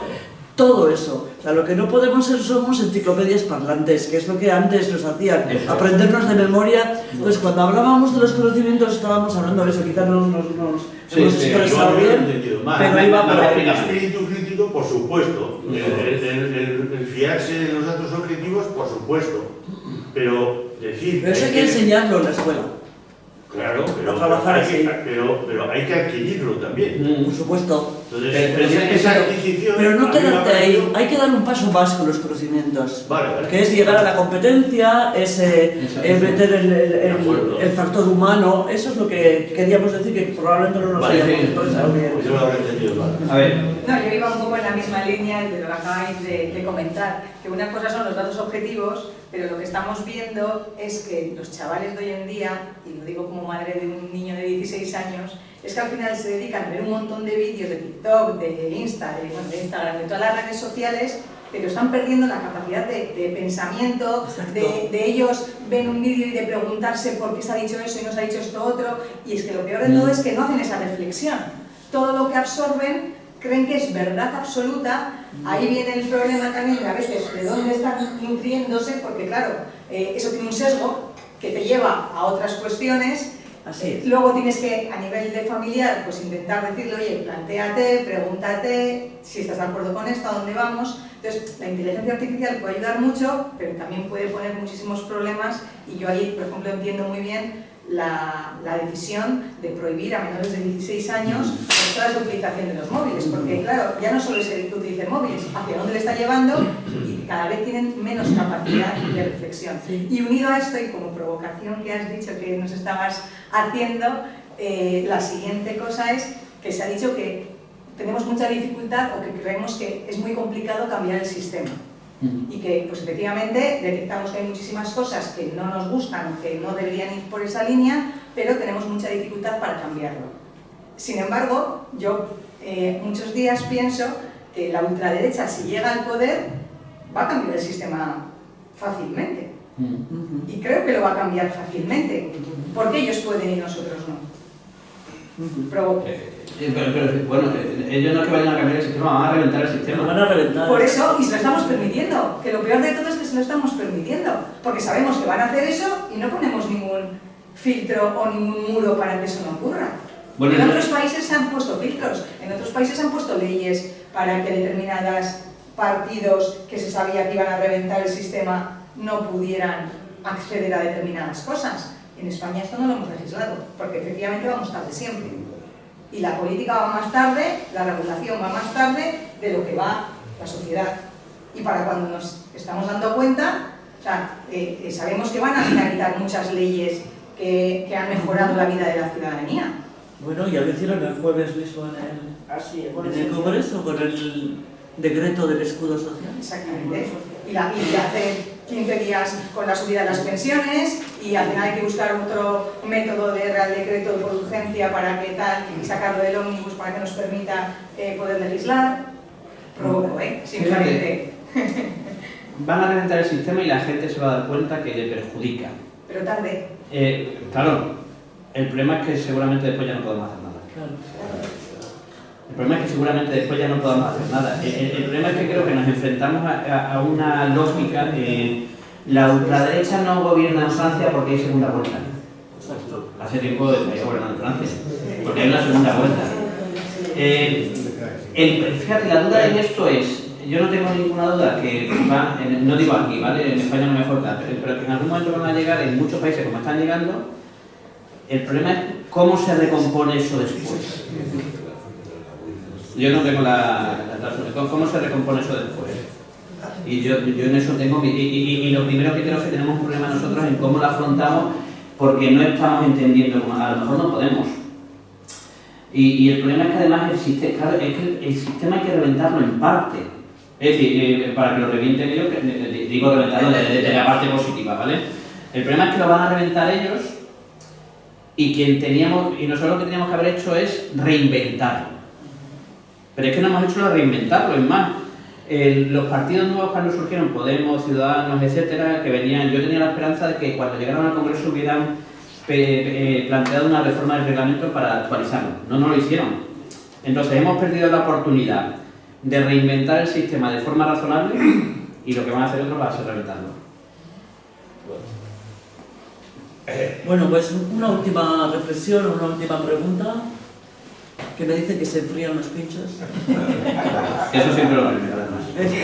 Todo eso. O sea, lo que no podemos ser somos enciclopedias parlantes, que es lo que antes nos hacían, aprendernos de memoria. Entonces, cuando hablábamos de los conocimientos, estábamos hablando de eso, quizás no nos hemos expresado bien, pero iba por ahí. El espíritu crítico, por supuesto. El fiarse de los datos objetivos, por supuesto. Pero decir... Pero eso hay que enseñarlo en la escuela. Claro, pero hay que adquirirlo también. Por supuesto. Entonces, esa adquisición... Pero no quedarte ahí, hay que dar un paso más con los conocimientos. Vale. Que es llegar a la competencia, es meter el factor humano. Eso es lo que queríamos decir, que probablemente no nos hayamos expresado bien. Pues yo lo habré entendido mal. A ver. No, yo iba un poco en la misma línea de lo que acabáis de comentar, que una cosa son los datos objetivos, pero lo que estamos viendo es que los chavales de hoy en día, y lo digo como madre de un niño de 16 años, es que al final se dedican a ver un montón de vídeos de TikTok, de Instagram, de todas las redes sociales, pero están perdiendo la capacidad de pensamiento, de ellos ven un vídeo y de preguntarse por qué se ha dicho eso y no se ha dicho esto otro, y es que lo peor de todo es que no hacen esa reflexión. Todo lo que absorben creen que es verdad absoluta. Ahí viene el problema también a veces de dónde están nutriéndose, porque claro, eso tiene un sesgo que te lleva a otras cuestiones. Así es. Luego tienes que, a nivel de familiar, pues intentar decirle, oye, plantéate, pregúntate si estás de acuerdo con esto, a dónde vamos. Entonces, la inteligencia artificial puede ayudar mucho, pero también puede poner muchísimos problemas, y yo ahí, por ejemplo, entiendo muy bien la decisión de prohibir a menores de 16 años toda la utilización de los móviles, porque claro, ya no solo es el que utilice móviles, hacia dónde le está llevando, y cada vez tienen menos capacidad de reflexión. Y unido a esto, y como provocación que has dicho que nos estabas haciendo, la siguiente cosa es que se ha dicho que tenemos mucha dificultad, o que creemos que es muy complicado cambiar el sistema. Y que, pues efectivamente, detectamos que hay muchísimas cosas que no nos gustan, que no deberían ir por esa línea, pero tenemos mucha dificultad para cambiarlo. Sin embargo, yo muchos días pienso que la ultraderecha, si llega al poder, va a cambiar el sistema fácilmente. Y creo que lo va a cambiar fácilmente. Porque ellos pueden y nosotros no. Provoco. Pero bueno, ellos no es que vayan a cambiar el sistema, van a reventar el sistema. Van a reventar. Por eso, y se lo estamos permitiendo. Que lo peor de todo es que se lo estamos permitiendo. Porque sabemos que van a hacer eso y no ponemos ningún filtro o ningún muro para que eso no ocurra. Bueno, en otros países se han puesto filtros, en otros países se han puesto leyes para que determinados partidos que se sabía que iban a reventar el sistema no pudieran acceder a determinadas cosas. En España esto no lo hemos legislado, porque efectivamente vamos tarde siempre. Y la política va más tarde, la regulación va más tarde de lo que va la sociedad. Y para cuando nos estamos dando cuenta, o sea, sabemos que van a finalizar muchas leyes que han mejorado la vida de la ciudadanía. Bueno, ya lo hicieron el jueves mismo en el Congreso con el decreto del escudo social. Exactamente. Y hace 15 días con la subida de las pensiones, y al final hay que buscar otro método de Real Decreto por urgencia para que tal, y sacarlo del ómnibus para que nos permita poder legislar. Provoco, simplemente. Van a reventar el sistema y la gente se va a dar cuenta que le perjudica. Pero tarde. Claro, el problema es que seguramente después ya no podemos hacer nada. Claro. El problema es que seguramente después ya no podamos hacer nada. El problema es que creo que nos enfrentamos a una lógica. La ultraderecha no gobierna en Francia porque hay segunda vuelta. Exacto. Hace tiempo que gobernando en Francia, porque hay una segunda vuelta. Fíjate, la duda en esto es, yo no tengo ninguna duda que va, no digo aquí, ¿vale? En España no mejor, pero que en algún momento van a llegar, en muchos países como están llegando, el problema es cómo se recompone eso después. Yo no tengo ¿cómo se recompone eso después? Y yo en eso tengo, y lo primero que creo es que tenemos un problema nosotros en cómo lo afrontamos, porque no estamos entendiendo, a lo mejor no podemos. Y el problema es que además el sistema hay que reventarlo en parte. Es decir, para que lo revienten ellos, digo reventarlo desde la parte positiva, ¿vale? El problema es que lo van a reventar ellos, y nosotros lo que teníamos que haber hecho es reinventarlo. Pero es que no hemos hecho lo de reinventarlo, es más, los partidos nuevos cuando surgieron, Podemos, Ciudadanos, etcétera, que venían, yo tenía la esperanza de que cuando llegaran al Congreso hubieran planteado una reforma del reglamento para actualizarlo. No lo hicieron. Entonces hemos perdido la oportunidad de reinventar el sistema de forma razonable, y lo que van a hacer otros va a ser reventarlo. Bueno, pues una última reflexión, una última pregunta. Que me dice que se enfrían los pinchos. Eso siempre lo primero, además. Sí.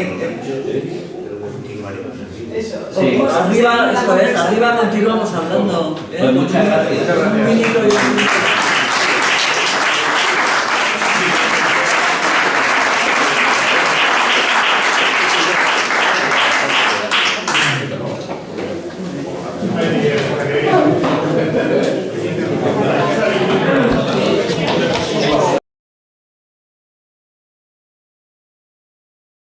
Arriba, eso es, arriba continuamos hablando. Pues muchas gracias. Un minuto y un minuto.